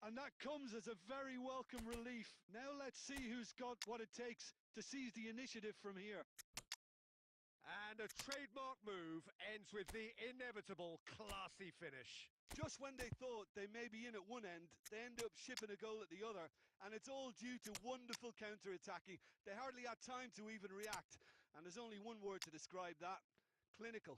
And that comes as a very welcome relief. Now let's see who's got what it takes to seize the initiative from here. And a trademark move ends with the inevitable classy finish. Just when they thought they may be in at one end, they end up shipping a goal at the other, and it's all due to wonderful counter-attacking. They hardly had time to even react, and there's only one word to describe that: clinical.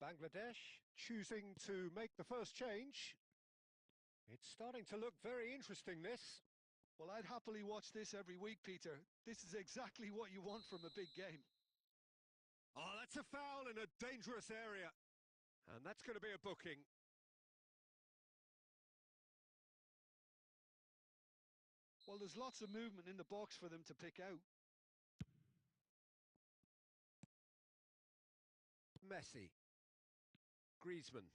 Bangladesh choosing to make the first change. It's starting to look very interesting, this. Well, I'd happily watch this every week, Peter. This is exactly what you want from a big game. Oh, that's a foul in a dangerous area. And that's going to be a booking. Well, there's lots of movement in the box for them to pick out. Messi. Griezmann.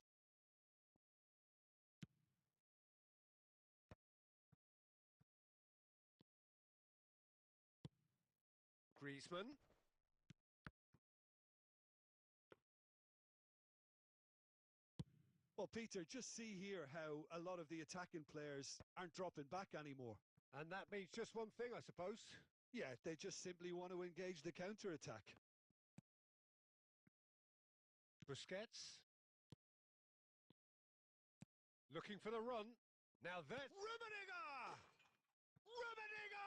Griezmann. Well, Peter, just see here how a lot of the attacking players aren't dropping back anymore. And that means just one thing, I suppose. Yeah, they just simply want to engage the counter-attack. Busquets. Looking for the run. Now there's Rummenigge! Rummenigge!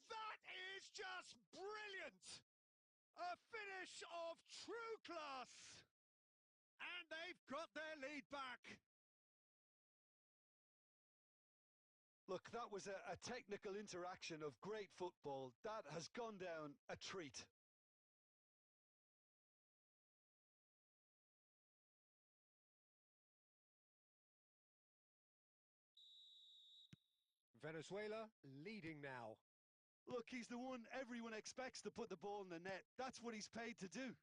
That is just brilliant! A finish of true class! And they've got their lead back. Look, that was a technical interaction of great football. That has gone down a treat. Venezuela leading now. Look, he's the one everyone expects to put the ball in the net. That's what he's paid to do.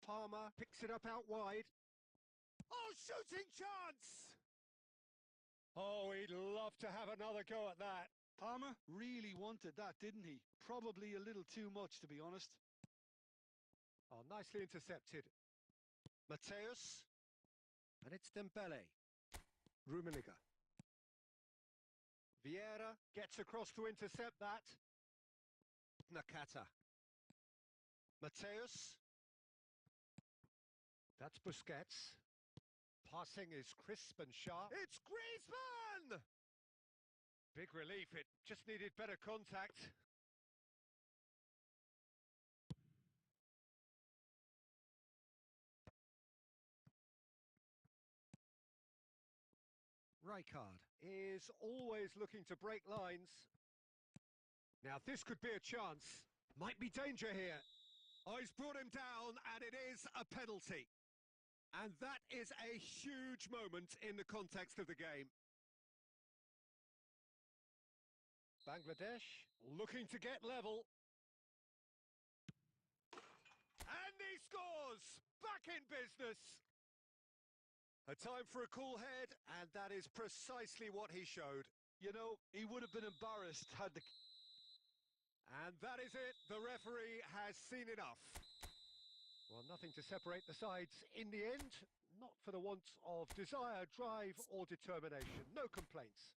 Palmer picks it up out wide. Oh, shooting chance! Oh, he'd love to have another go at that. Palmer really wanted that, didn't he? Probably a little too much, to be honest. Oh, nicely intercepted. Mateus. And it's Dembele. Rummenigge. Vieira gets across to intercept that. Nakata. Mateus. That's Busquets. Passing is crisp and sharp. It's Griezmann! Big relief, it just needed better contact. Rijkaard is always looking to break lines. Now this could be a chance. Might be danger here. Oh, he's brought him down and it is a penalty. And that is a huge moment in the context of the game. Bangladesh looking to get level. And he scores! Back in business! A time for a cool head, and that is precisely what he showed. You know, he would have been embarrassed had the... And that is it. The referee has seen enough. Well, nothing to separate the sides in the end. Not for the want of desire, drive or determination. No complaints.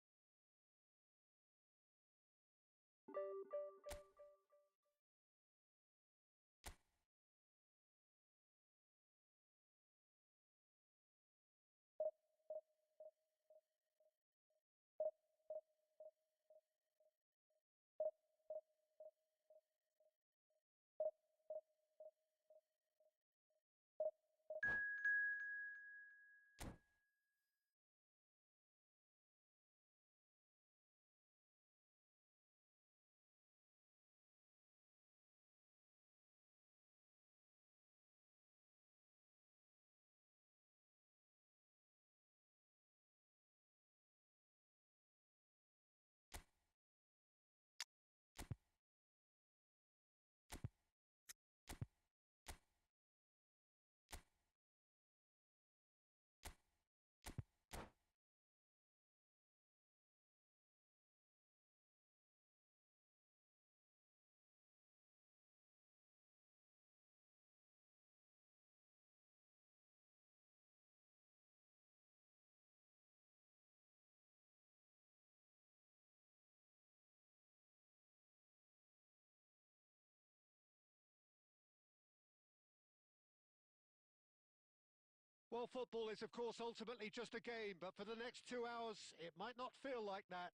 Well, football is, of course, ultimately just a game, but for the next 2 hours, it might not feel like that.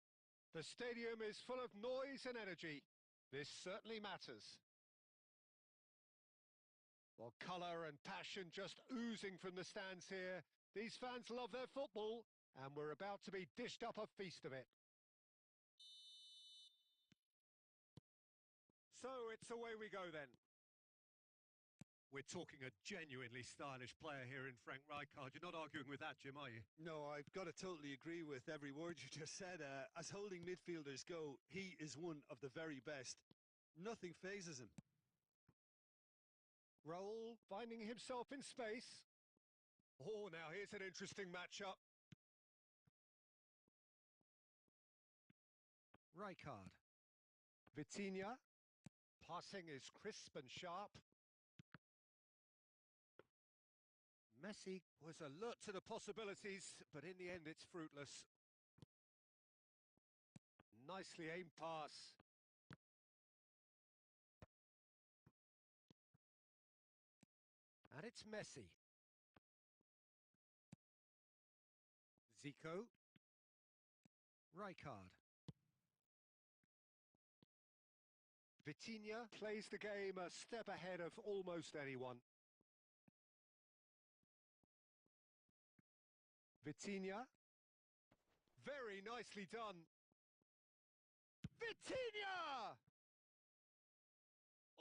The stadium is full of noise and energy. This certainly matters. Well, colour and passion just oozing from the stands here. These fans love their football, and we're about to be dished up a feast of it. So it's away we go then. We're talking a genuinely stylish player here in Frank Rijkaard. You're not arguing with that, Jim, are you? No, I've got to totally agree with every word you just said. As holding midfielders go, he is one of the very best. Nothing phases him. Raul finding himself in space. Oh, now here's an interesting matchup. Rijkaard. Vitinha. Passing is crisp and sharp. Messi was alert to the possibilities, but in the end it's fruitless. Nicely aimed pass. And it's Messi. Zico. Rijkaard. Vitinha plays the game a step ahead of almost anyone. Vitinha. Very nicely done. Vitinha!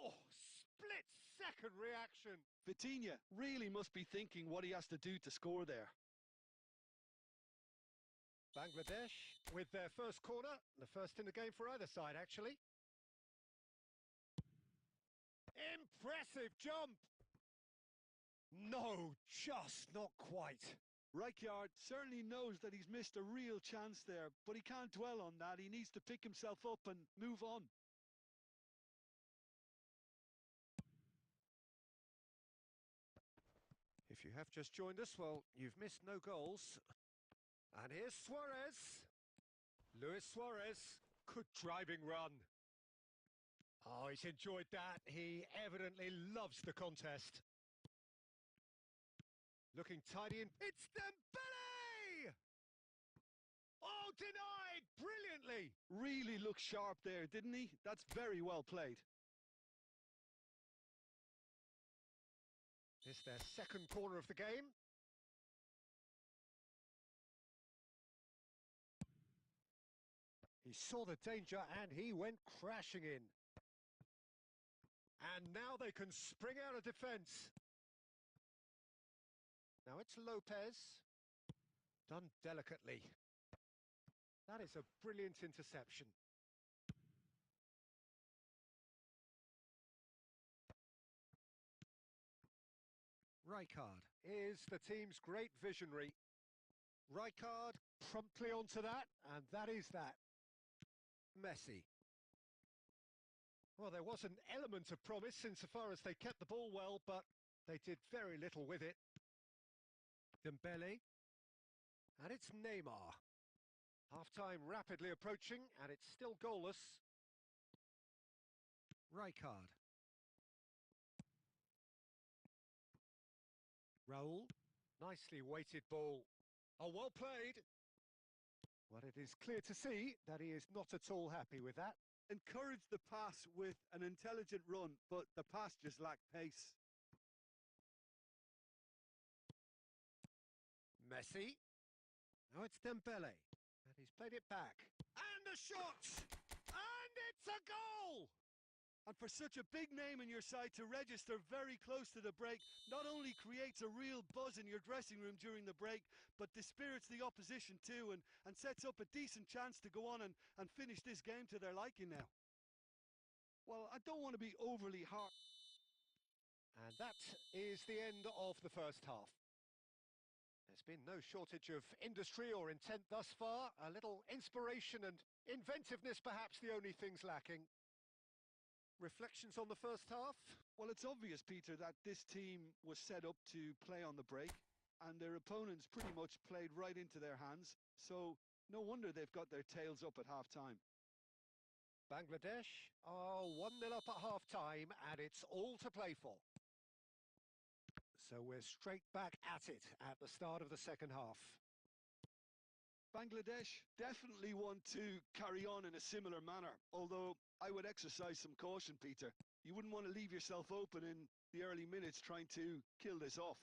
Oh, split-second reaction. Vitinha really must be thinking what he has to do to score there. Bangladesh with their first corner, the first in the game for either side, actually. Impressive jump! No, just not quite. Rijkaard certainly knows that he's missed a real chance there, but he can't dwell on that. He needs to pick himself up and move on. If you have just joined us, well, you've missed no goals. And here's Suarez. Luis Suarez. Good driving run. Oh, he's enjoyed that. He evidently loves the contest. Looking tidy in. It's Dembele! Oh, denied! Brilliantly! Really looked sharp there, didn't he? That's very well played. It's their second corner of the game. He saw the danger and he went crashing in. And now they can spring out of defence. Now it's Lopez. Done delicately. That is a brilliant interception. Rijkaard is the team's great visionary. Rijkaard promptly onto that, and that is that. Messi. Well, there was an element of promise insofar as they kept the ball well, but they did very little with it. Dembele. And it's Neymar. Half-time rapidly approaching, and it's still goalless. Rijkaard. Raul. Nicely weighted ball. Oh, well played. Well, it is clear to see that he is not at all happy with that. Encouraged the pass with an intelligent run, but the pass just lacked pace. Messi. Now it's Dembele. And he's played it back. And the shot! And it's a goal! And for such a big name in your side to register very close to the break, not only creates a real buzz in your dressing room during the break, but dispirits the opposition too and sets up a decent chance to go on and finish this game to their liking now. Well, I don't want to be overly hard. And that is the end of the first half. There's been no shortage of industry or intent thus far. A little inspiration and inventiveness perhaps the only things lacking. Reflections on the first half? Well, it's obvious, Peter, that this team was set up to play on the break, and their opponents pretty much played right into their hands, so no wonder they've got their tails up at half-time. Bangladesh are 1-0 up at half-time, and it's all to play for. So we're straight back at it at the start of the second half. Bangladesh definitely want to carry on in a similar manner, although I would exercise some caution, Peter. You wouldn't want to leave yourself open in the early minutes trying to kill this off.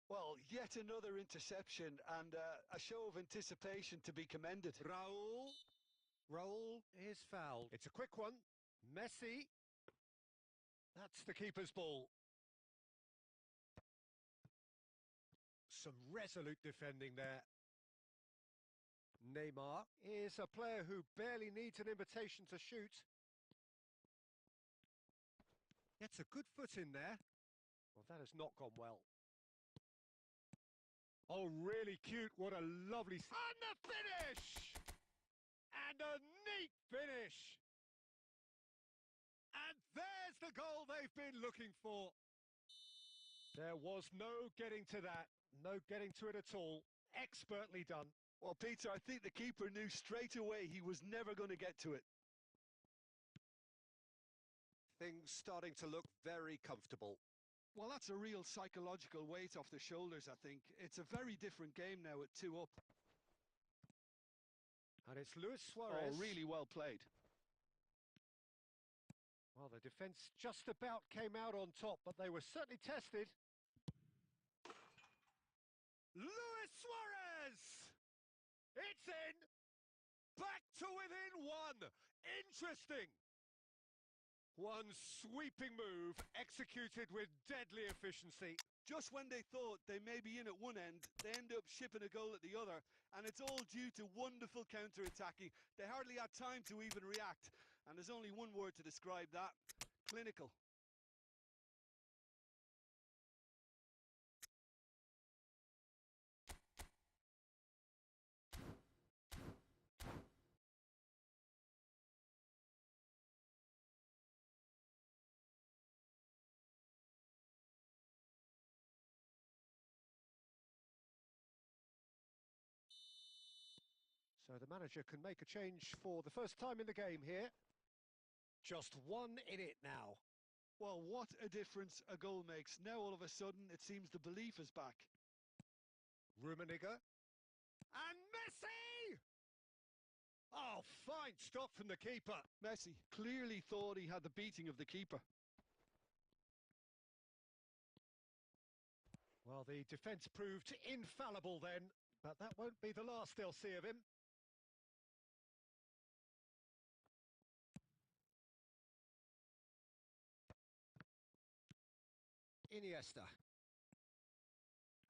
Well, yet another interception and a show of anticipation to be commended. Raul is fouled. It's a quick one. Messi. That's the keeper's ball. Some resolute defending there. Neymar is a player who barely needs an invitation to shoot. Gets a good foot in there. Well, that has not gone well. Oh, really cute. What a lovely... And the finish! And a neat finish! There's the goal they've been looking for. There was no getting to that. No getting to it at all. Expertly done. Well, Peter, I think the keeper knew straight away he was never going to get to it. Things starting to look very comfortable. Well, that's a real psychological weight off the shoulders, I think. It's a very different game now at 2 up. And it's Luis Suarez. Oh, really well played. Well, the defence just about came out on top, but they were certainly tested. Luis Suarez! It's in! Back to within one! Interesting! One sweeping move, executed with deadly efficiency. Just when they thought they may be in at one end, they end up shipping a goal at the other, and it's all due to wonderful counter-attacking. They hardly had time to even react, and there's only one word to describe that: clinical. So the manager can make a change for the first time in the game here. Just one in it now. Well, what a difference a goal makes. Now all of a sudden it seems the belief is back. Rummenigge. And Messi! Oh, fine stop from the keeper. Messi clearly thought he had the beating of the keeper. Well, the defence proved infallible then, but that won't be the last they'll see of him. Iniesta.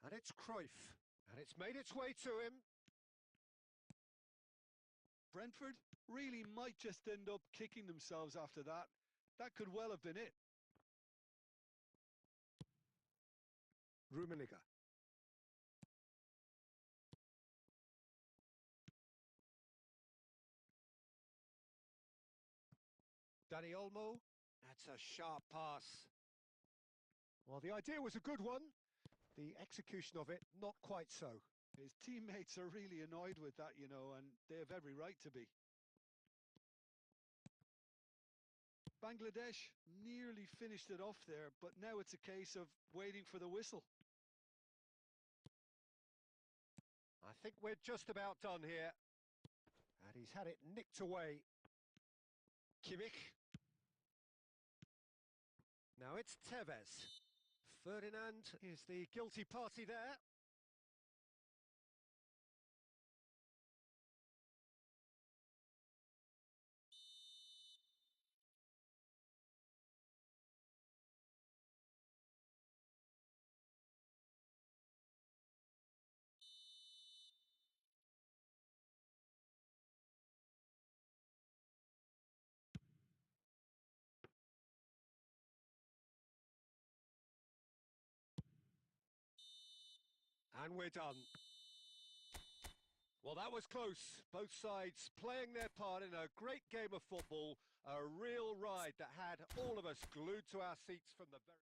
And it's Cruyff. And it's made its way to him. Brentford really might just end up kicking themselves after that. That could well have been it. Rummenigge. Dani Olmo. That's a sharp pass. Well, the idea was a good one. The execution of it, not quite so. His teammates are really annoyed with that, you know, and they have every right to be. Bangladesh nearly finished it off there, but now it's a case of waiting for the whistle. I think we're just about done here. And he's had it nicked away. Kimmich. Now it's Tevez. Ferdinand is the guilty party there. And we're done. Well, that was close. Both sides playing their part in a great game of football. A real ride that had all of us glued to our seats from the very...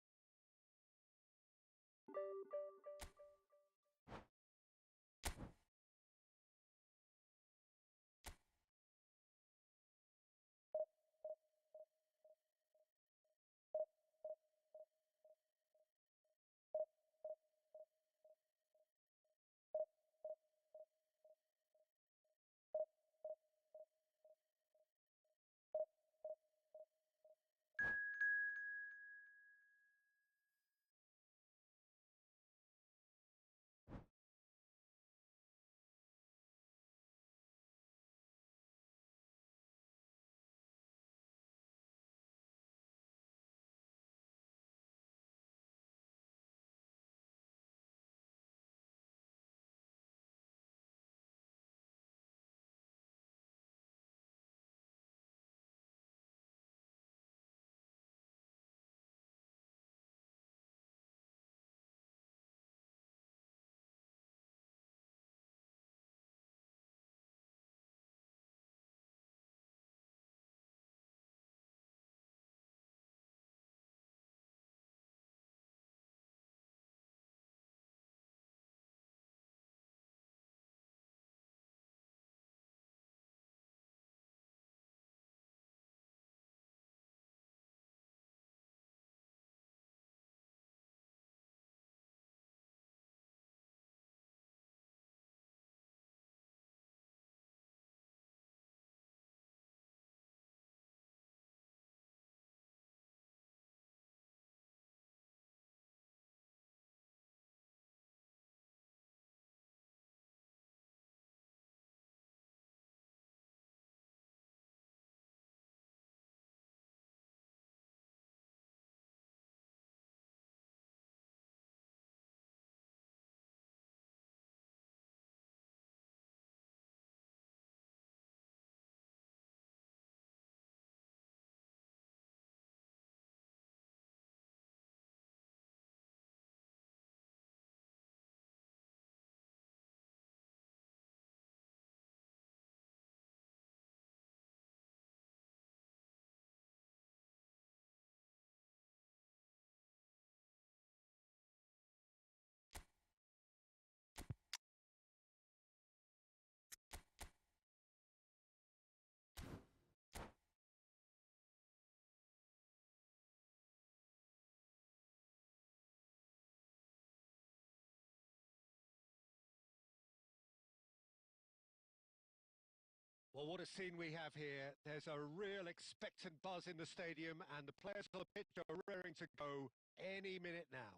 Well, what a scene we have here. There's a real expectant buzz in the stadium, and the players on the pitch are raring to go any minute now.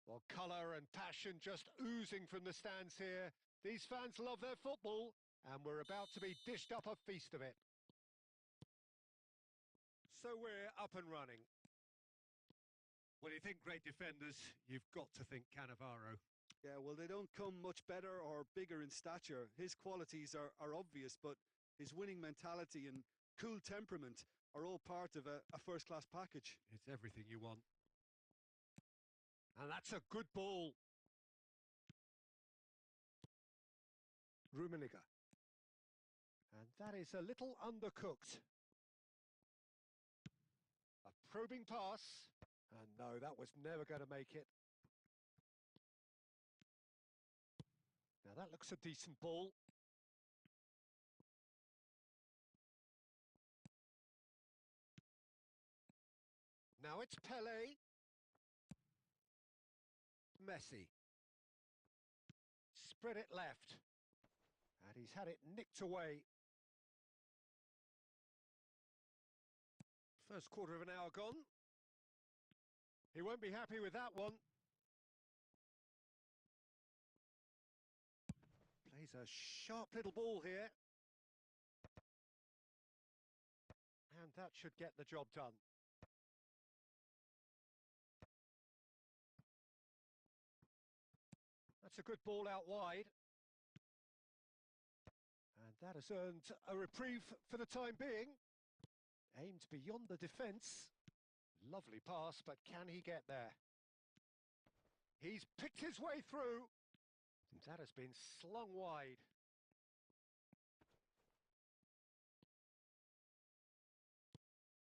Well, colour and passion just oozing from the stands here. These fans love their football, and we're about to be dished up a feast of it. So we're up and running. When you think great defenders, you've got to think Cannavaro. Yeah, well, they don't come much better or bigger in stature. His qualities are obvious, but his winning mentality and cool temperament are all part of a first-class package. It's everything you want. And that's a good ball. Rummenigge. And that is a little undercooked. A probing pass. And no, that was never going to make it. Now that looks a decent ball. Now it's Pele. Messi. Spread it left. And he's had it nicked away. First quarter of an hour gone. He won't be happy with that one. Plays a sharp little ball here. And that should get the job done. That's a good ball out wide. And that has earned a reprieve for the time being. Aimed beyond the defence. Lovely pass, but can he get there? He's picked his way through. That has been slung wide.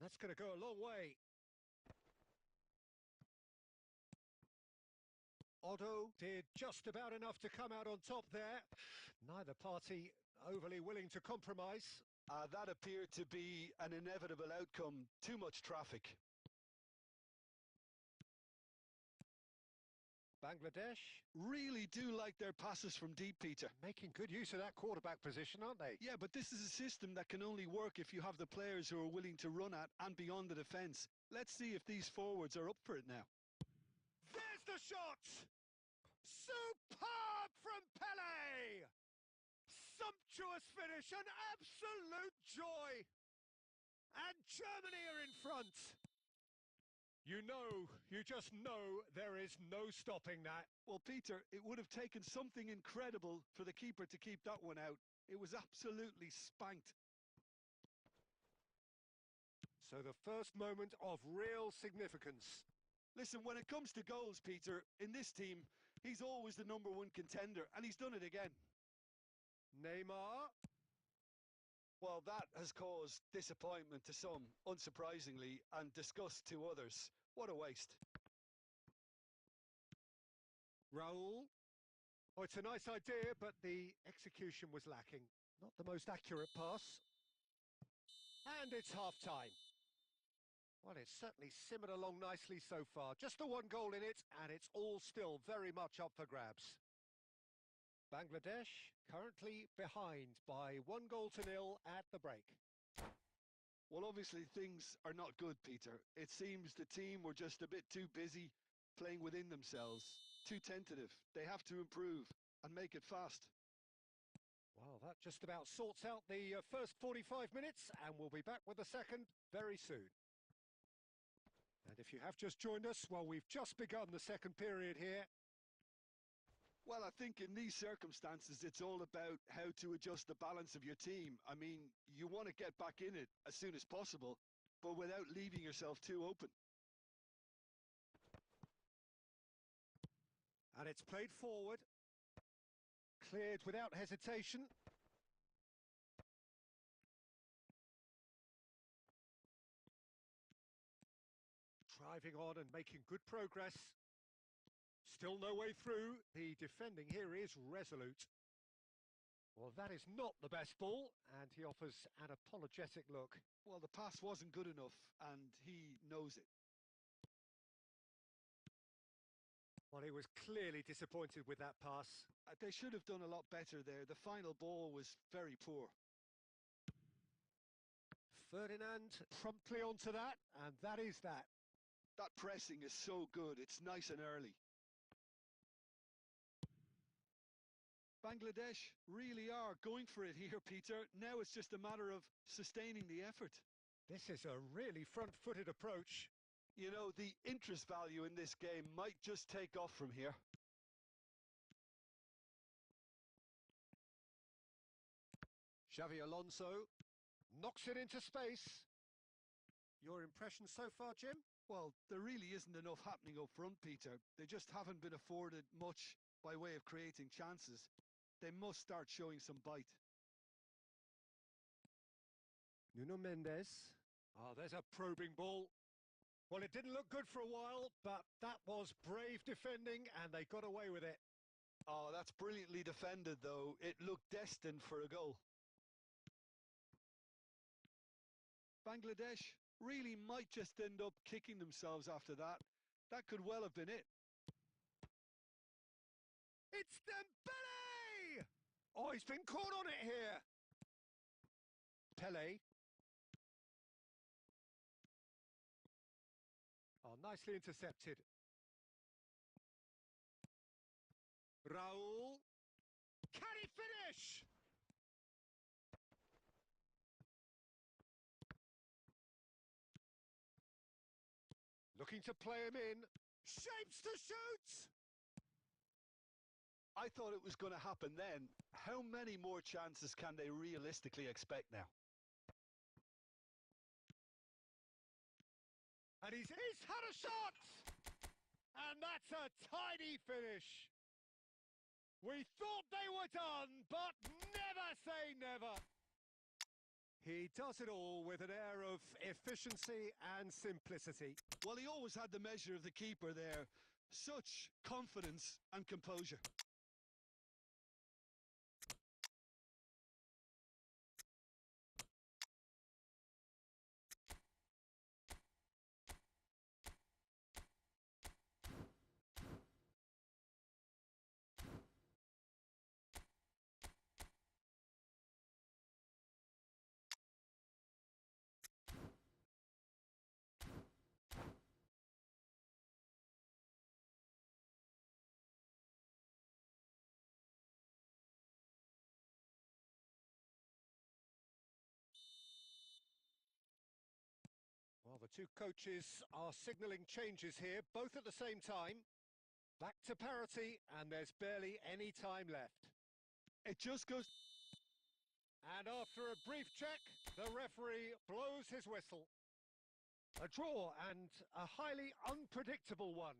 That's going to go a long way. Otto did just about enough to come out on top there. Neither party overly willing to compromise. That appeared to be an inevitable outcome. Too much traffic. Bangladesh really do like their passes from deep, Peter. Making good use of that quarterback position, aren't they? Yeah, but this is a system that can only work if you have the players who are willing to run at and beyond the defence. Let's see if these forwards are up for it now. There's the shot! Superb from Pele! Sumptuous finish, an absolute joy! And Germany are in front. You just know there is no stopping that. Well, Peter, it would have taken something incredible for the keeper to keep that one out. It was absolutely spanked. So the first moment of real significance. Listen, when it comes to goals, Peter, in this team, he's always the #1 contender, and he's done it again. Neymar. Well, that has caused disappointment to some, unsurprisingly, and disgust to others. What a waste. Raul. Oh, it's a nice idea, but the execution was lacking. Not the most accurate pass. And it's half-time. Well, it's certainly simmered along nicely so far. Just the one goal in it, and it's all still very much up for grabs. Bangladesh currently behind by 1-0 at the break. Well, obviously things are not good, Peter. It seems the team were just a bit too busy playing within themselves, too tentative. They have to improve and make it fast. Well, that just about sorts out the first 45 minutes, and we'll be back with the second very soon. And if you have just joined us, well, we've just begun the second period here. Well, I think in these circumstances, it's all about how to adjust the balance of your team. I mean, you want to get back in it as soon as possible, but without leaving yourself too open. And it's played forward. Cleared without hesitation. Driving on and making good progress. Still no way through. The defending here is resolute. Well, that is not the best ball, and he offers an apologetic look. Well, the pass wasn't good enough, and he knows it. Well, he was clearly disappointed with that pass. They should have done a lot better there. The final ball was very poor. Ferdinand promptly onto that, and that is that. That pressing is so good. It's nice and early. Bangladesh really are going for it here, Peter. Now it's just a matter of sustaining the effort. This is a really front-footed approach. You know, the interest value in this game might just take off from here. Xavi Alonso knocks it into space. Your impression so far, Jim? Well, there really isn't enough happening up front, Peter. They just haven't been afforded much by way of creating chances. They must start showing some bite. Nuno Mendes. Oh, there's a probing ball. Well, it didn't look good for a while, but that was brave defending, and they got away with it. Oh, that's brilliantly defended, though. It looked destined for a goal. Bangladesh really might just end up kicking themselves after that. That could well have been it. It's Dembele! Oh, he's been caught on it here. Pele. Oh, nicely intercepted. Raul. Can he finish? Looking to play him in. Shapes to shoot! I thought it was going to happen then. How many more chances can they realistically expect now? And he's had a shot! And that's a tidy finish. We thought they were done, but never say never. He does it all with an air of efficiency and simplicity. Well, he always had the measure of the keeper there. Such confidence and composure. Well, the two coaches are signalling changes here, both at the same time. Back to parity, and there's barely any time left. It just goes... And after a brief check, the referee blows his whistle. A draw and a highly unpredictable one.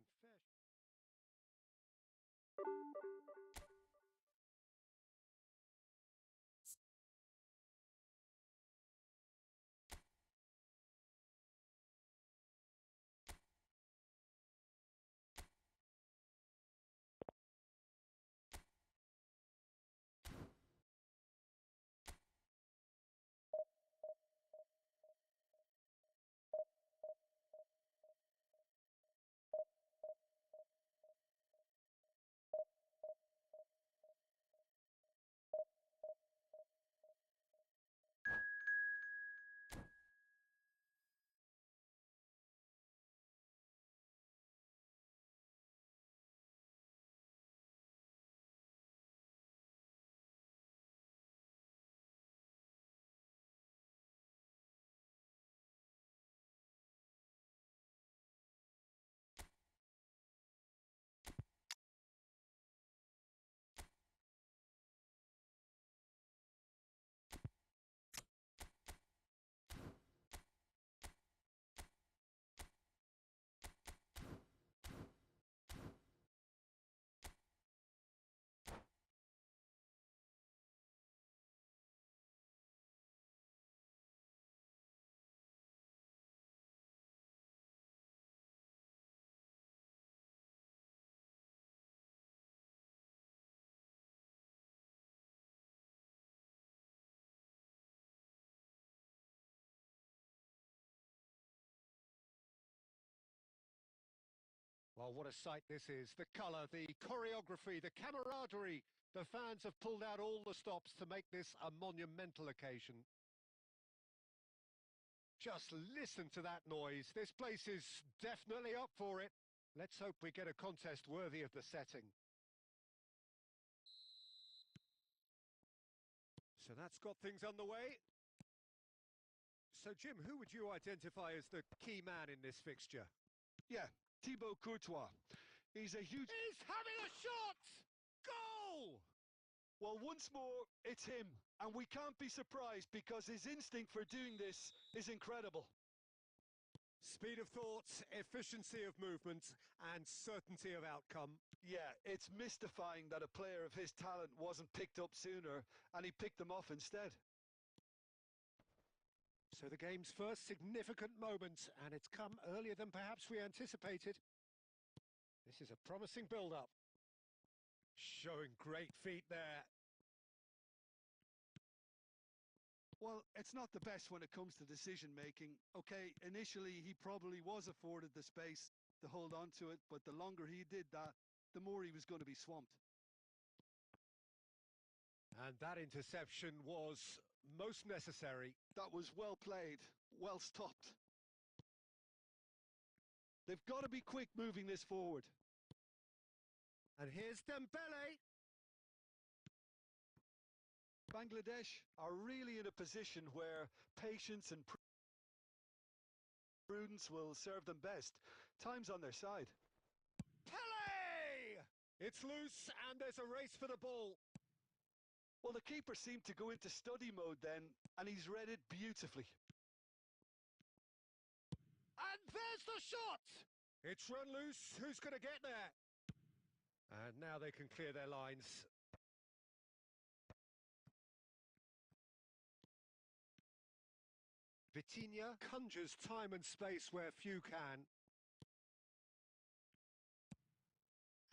Well, what a sight this is. The colour, the choreography, the camaraderie. The fans have pulled out all the stops to make this a monumental occasion. Just listen to that noise. This place is definitely up for it. Let's hope we get a contest worthy of the setting. So that's got things underway. So, Jim, who would you identify as the key man in this fixture? Yeah, Thibaut Courtois. He's a huge... He's having a shot! Goal! Well, once more, it's him. And we can't be surprised because his instinct for doing this is incredible. Speed of thought, efficiency of movement, and certainty of outcome. Yeah, it's mystifying that a player of his talent wasn't picked up sooner, and he picked them off instead. So the game's first significant moment, and it's come earlier than perhaps we anticipated. This is a promising build-up. Showing great feet there. Well, it's not the best when it comes to decision-making. Okay, initially he probably was afforded the space to hold on to it, but the longer he did that, the more he was going to be swamped. And that interception was most necessary. That was well played, well stopped. They've got to be quick moving this forward. And here's Dembele. Bangladesh are really in a position where patience and prudence will serve them best. Time's on their side. Pele! It's loose and there's a race for the ball. Well, the keeper seemed to go into study mode then, and he's read it beautifully. And there's the shot! It's run loose. Who's going to get there? And now they can clear their lines. Vitinha conjures time and space where few can.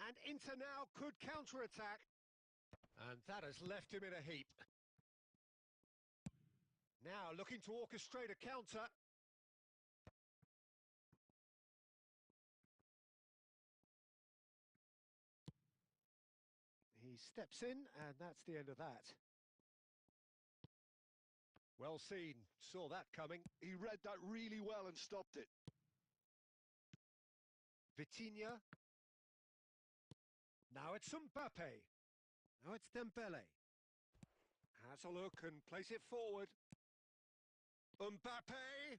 And Inter now could counter-attack. And that has left him in a heap. Now looking to orchestrate a counter. He steps in, and that's the end of that. Well seen, saw that coming. He read that really well and stopped it. Vitinha. Now it's Mbappe. Now it's Dembele. Has a look and place it forward. Mbappe!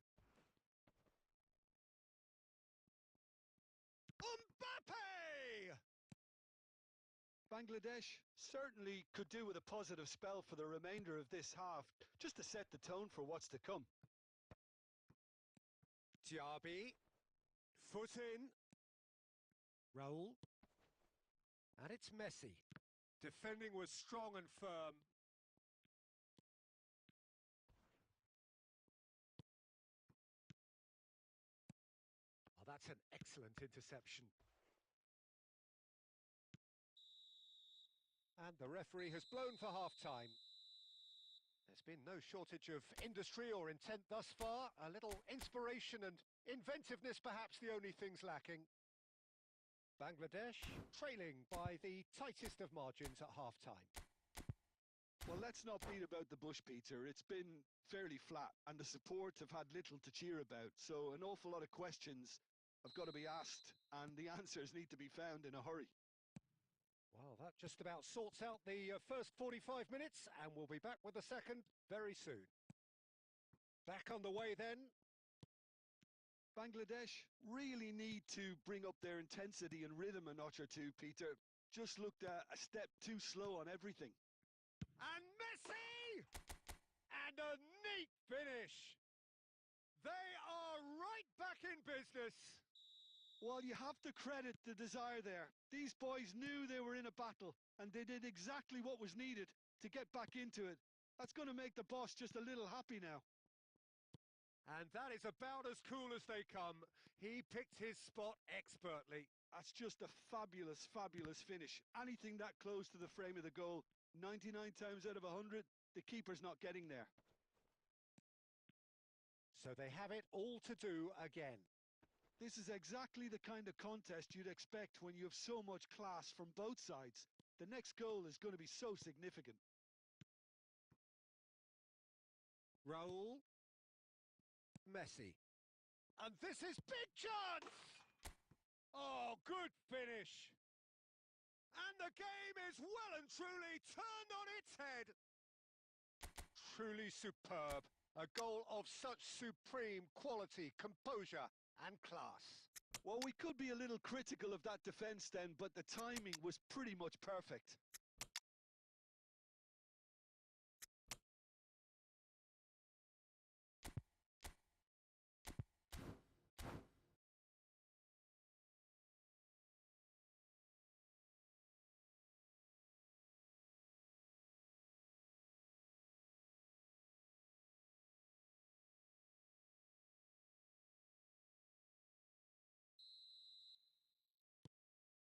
Mbappe! Bangladesh certainly could do with a positive spell for the remainder of this half, just to set the tone for what's to come. Diaby. Foot in. Raul. And it's Messi. Defending was strong and firm. Oh, that's an excellent interception. And the referee has blown for half-time. There's been no shortage of industry or intent thus far. A little inspiration and inventiveness perhaps the only things lacking. Bangladesh trailing by the tightest of margins at half-time. Well, let's not beat about the bush, Peter. It's been fairly flat, and the support have had little to cheer about. So an awful lot of questions have got to be asked, and the answers need to be found in a hurry. Well, that just about sorts out the first 45 minutes, and we'll be back with the second very soon. Back on the way then. Bangladesh really need to bring up their intensity and rhythm a notch or two, Peter. Just looked a step too slow on everything. And Messi! And a neat finish! They are right back in business! Well, you have to credit the desire there. These boys knew they were in a battle, and they did exactly what was needed to get back into it. That's going to make the boss just a little happy now. And that is about as cool as they come. He picked his spot expertly. That's just a fabulous, fabulous finish. Anything that close to the frame of the goal, 99 times out of 100, the keeper's not getting there. So they have it all to do again. This is exactly the kind of contest you'd expect when you have so much class from both sides. The next goal is going to be so significant. Raul. Messi. And this is big chance! Oh, good finish. And the game is well and truly turned on its head. Truly superb. A goal of such supreme quality, composure and class. Well, we could be a little critical of that defence then, but the timing was pretty much perfect.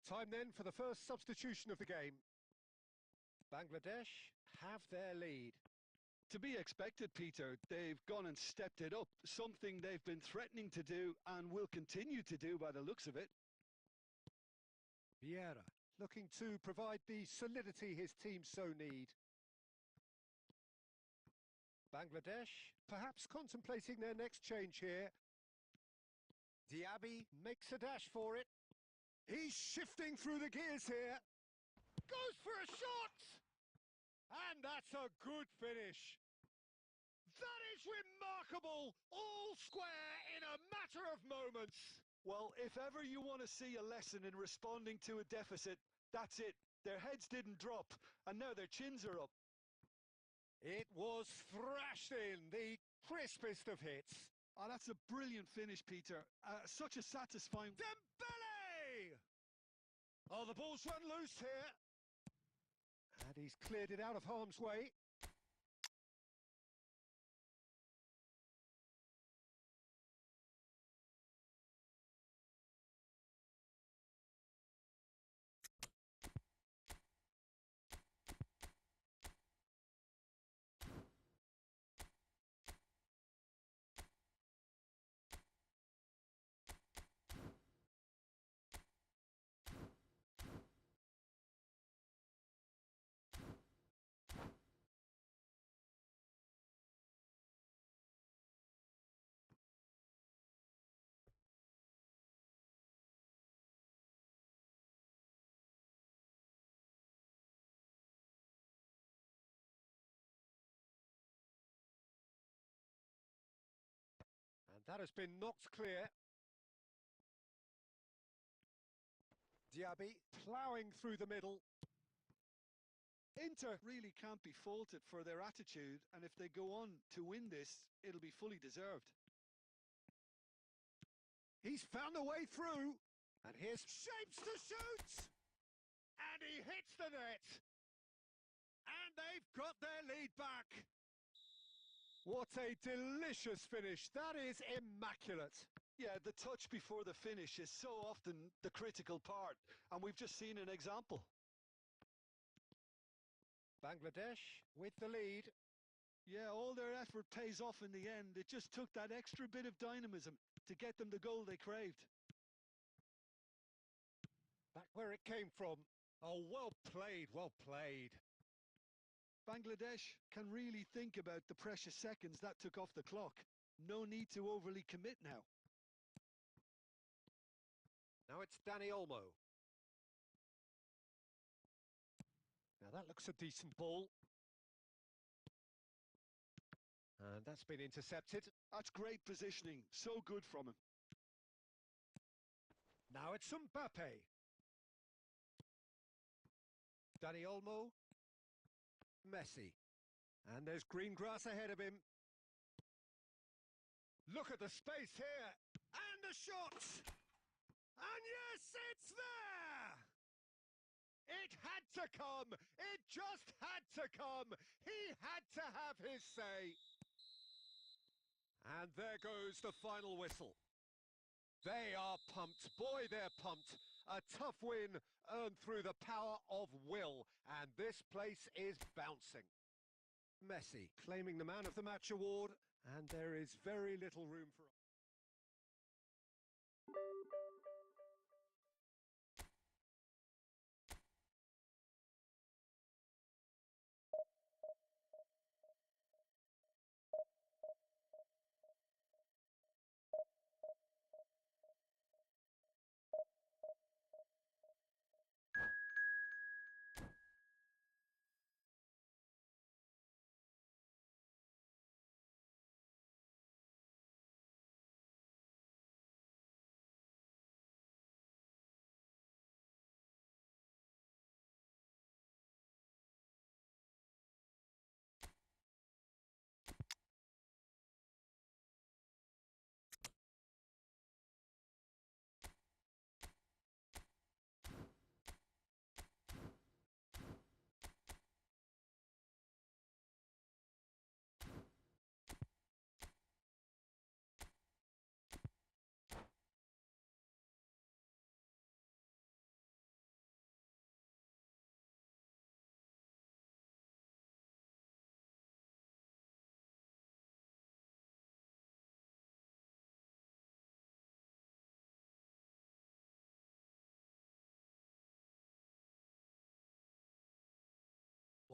Time then for the first substitution of the game. Bangladesh have their lead. To be expected, Peter. They've gone and stepped it up, something they've been threatening to do and will continue to do by the looks of it. Vieira looking to provide the solidity his team so need. Bangladesh perhaps contemplating their next change here. Diaby makes a dash for it. He's shifting through the gears here. Goes for a shot! And that's a good finish. That is remarkable! All square in a matter of moments. Well, if ever you want to see a lesson in responding to a deficit, that's it. Their heads didn't drop, and now their chins are up. It was thrashed in, the crispest of hits. Oh, that's a brilliant finish, Peter. Such a satisfying... Dembele! Oh, the ball's run loose here. And he's cleared it out of harm's way. That has been knocked clear. Diaby ploughing through the middle. Inter really can't be faulted for their attitude, and if they go on to win this, it'll be fully deserved. He's found a way through, and here's shapes to shoot! And he hits the net! And they've got their lead back! What a delicious finish. That is immaculate. Yeah, the touch before the finish is so often the critical part, and we've just seen an example. Bangladesh with the lead. Yeah, all their effort pays off in the end. It just took that extra bit of dynamism to get them the goal they craved. Back where it came from. Oh, well played, well played. Bangladesh can really think about the precious seconds that took off the clock. No need to overly commit now. Now it's Dani Olmo. Now that looks a decent ball. And that's been intercepted. That's great positioning. So good from him. Now it's Mbappe. Dani Olmo. Messi. And there's green grass ahead of him. Look at the space here. And the shot. And yes, it's there! It had to come. It just had to come. He had to have his say. And there goes the final whistle. They are pumped. Boy, they're pumped. A tough win earned through the power of will. And this place is bouncing. Messi claiming the Man of the Match award. And there is very little room for...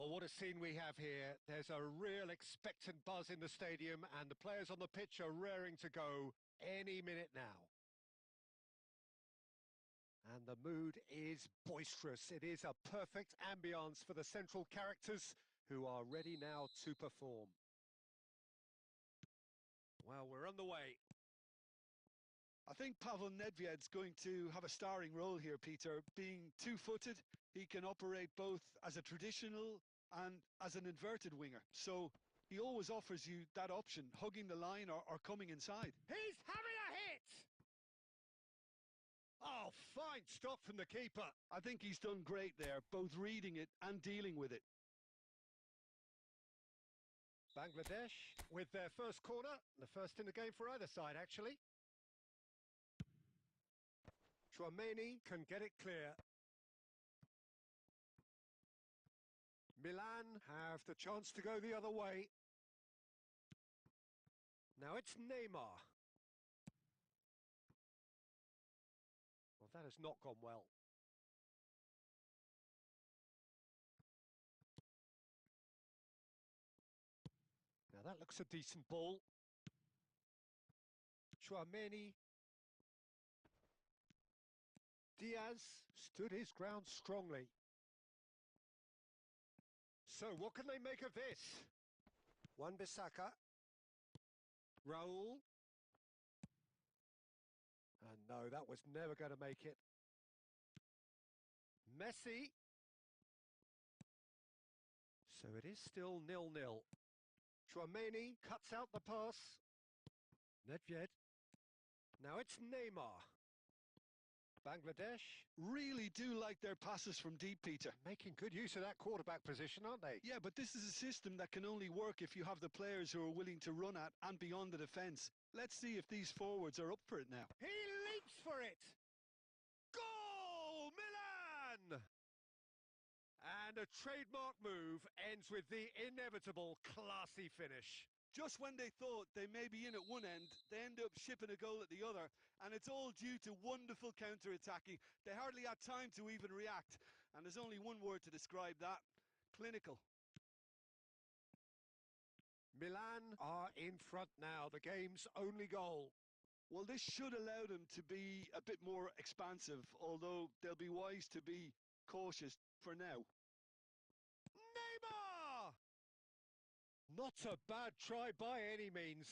Well, what a scene we have here. There's a real expectant buzz in the stadium, and the players on the pitch are raring to go any minute now. And the mood is boisterous. It is a perfect ambience for the central characters who are ready now to perform. Well, we're on the way. I think Pavel Nedved's going to have a starring role here, Peter. Being two-footed, he can operate both as a traditional and as an inverted winger. So he always offers you that option, hugging the line or coming inside. He's having a hit! Oh, fine stop from the keeper. I think he's done great there, both reading it and dealing with it. Bangladesh with their first corner, the first in the game for either side, actually. Chouameni can get it clear. Milan have the chance to go the other way. Now it's Neymar. Well, that has not gone well. Now that looks a decent ball. Chouameni. Diaz stood his ground strongly. So what can they make of this? Wan-Bissaka. Raul. And no, that was never going to make it. Messi. So it is still 0-0. Chouameni cuts out the pass. Nedved. Now it's Neymar. Bangladesh Really do like their passes from deep, Peter. making good use of that quarterback position, aren't they? Yeah, but this is a system that can only work if you have the players who are willing to run at and beyond the defence. Let's see if these forwards are up for it now. He leaps for it! Goal! Milan! And a trademark move ends with the inevitable classy finish. Just when they thought they may be in at one end, they end up shipping a goal at the other, and it's all due to wonderful counter-attacking. They hardly had time to even react, and there's only one word to describe that: clinical. Milan are in front now, the game's only goal. Well, this should allow them to be a bit more expansive, although they'll be wise to be cautious for now. Neymar! Not a bad try by any means.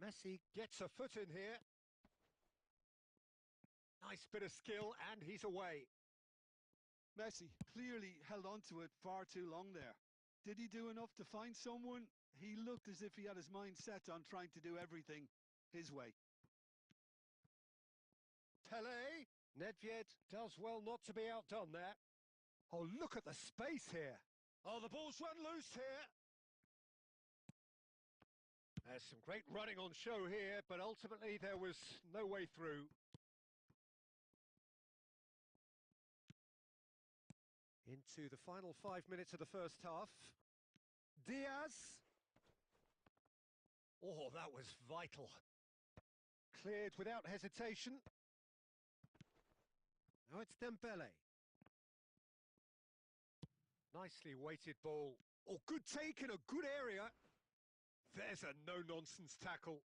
Messi gets a foot in here. Nice bit of skill, and he's away. Messi clearly held on to it far too long there. Did he do enough to find someone? He looked as if he had his mind set on trying to do everything his way. Pele. Nedved does well not to be outdone there. Oh, look at the space here. Oh, the ball's run loose here. There's some great running on show here, but ultimately there was no way through. Into the final 5 minutes of the first half. Diaz. Oh, that was vital. Cleared without hesitation. Now it's Dembele. Nicely weighted ball. Oh, good take in a good area. There's a no-nonsense tackle.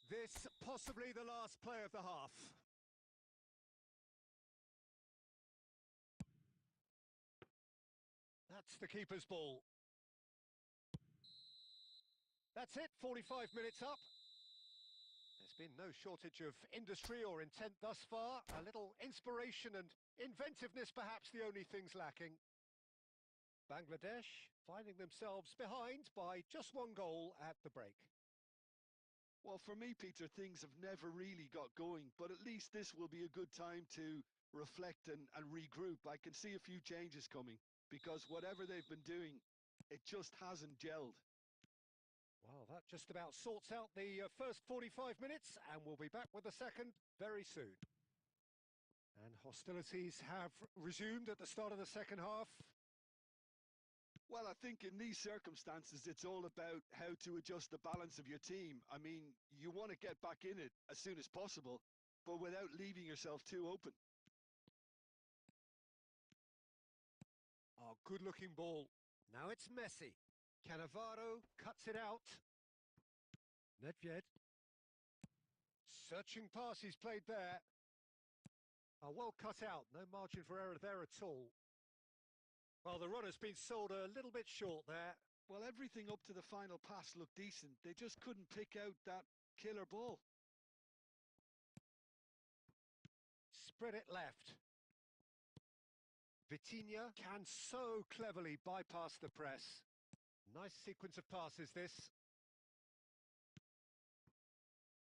This possibly the last play of the half. That's the keeper's ball. That's it, 45 minutes up. There's been no shortage of industry or intent thus far. A little inspiration and inventiveness perhaps the only things lacking. Bangladesh finding themselves behind by just one goal at the break. Well, for me, Peter, things have never really got going, but at least this will be a good time to reflect and regroup. I can see a few changes coming, because whatever they've been doing, it just hasn't gelled. Well, that just about sorts out the first 45 minutes, and we'll be back with the second very soon. And hostilities have resumed at the start of the second half. Well, I think in these circumstances, it's all about how to adjust the balance of your team. I mean, you want to get back in it as soon as possible, but without leaving yourself too open. Oh, good-looking ball. Now it's Messi. Cannavaro cuts it out. Nedved. Searching pass he's played there. Oh, well cut out. No margin for error there at all. Well, the run has been sold a little bit short there. Well, everything up to the final pass looked decent. They just couldn't pick out that killer ball. Spread it left. Vitinha can so cleverly bypass the press. Nice sequence of passes, this.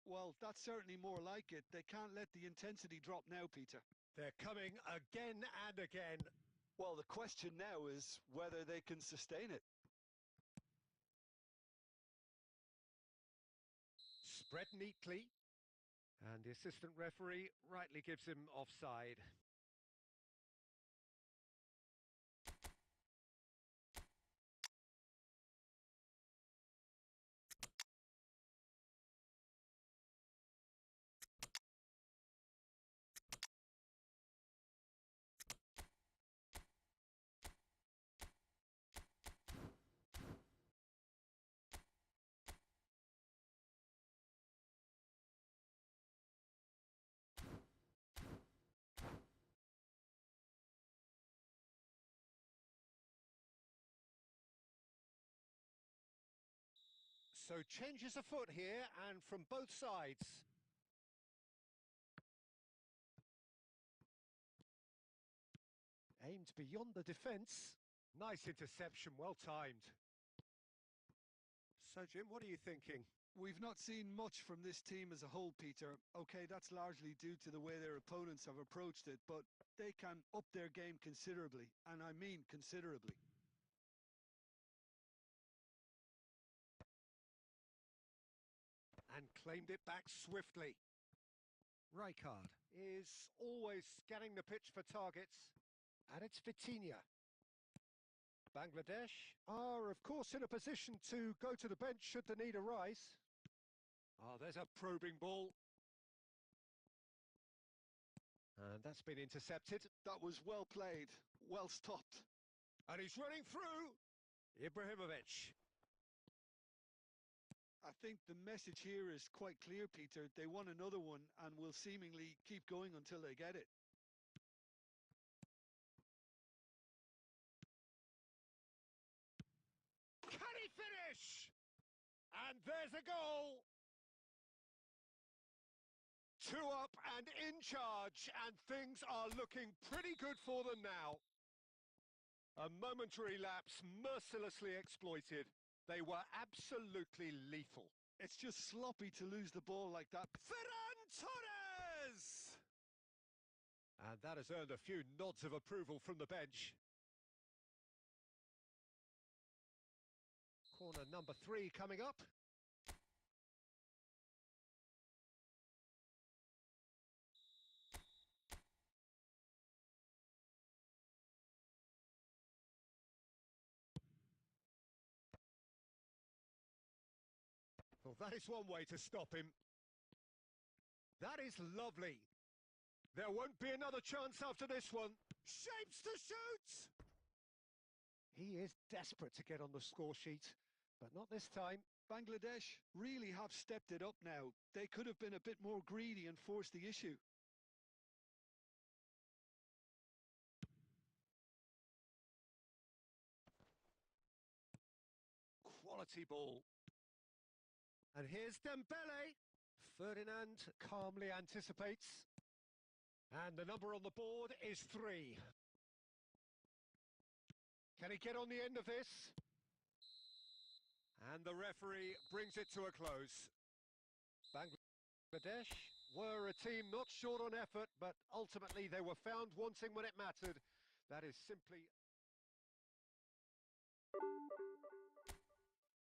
Well, that's certainly more like it. They can't let the intensity drop now, Peter. They're coming again and again. Well, the question now is whether they can sustain it. Spread neatly. And the assistant referee rightly gives him offside. So changes afoot here, and from both sides. Aimed beyond the defence. Nice interception, well timed. So, Jim, what are you thinking? We've not seen much from this team as a whole, Peter. Okay, that's largely due to the way their opponents have approached it, but they can up their game considerably, and I mean considerably. And claimed it back swiftly. Rijkaard is always scanning the pitch for targets. And it's Vitinha. Bangladesh are, of course, in a position to go to the bench should the need arise. Oh, there's a probing ball. And that's been intercepted. That was well played, well stopped. And he's running through. Ibrahimovic. I think the message here is quite clear, Peter. They want another one and will seemingly keep going until they get it. Can he finish? And there's a goal. 2 up and in charge, and things are looking pretty good for them now. A momentary lapse mercilessly exploited. They were absolutely lethal. It's just sloppy to lose the ball like that. Ferran Torres! And that has earned a few nods of approval from the bench. Corner number 3 coming up. that is one way to stop him. That is lovely. There won't be another chance after this one. Shapes to shoot! He is desperate to get on the score sheet, but not this time. Bangladesh really have stepped it up now. They could have been a bit more greedy and forced the issue. Quality ball. And here's Dembele. Ferdinand calmly anticipates. And the number on the board is 3. Can he get on the end of this? And the referee brings it to a close. Bangladesh were a team not short on effort, but ultimately they were found wanting when it mattered. That is simply...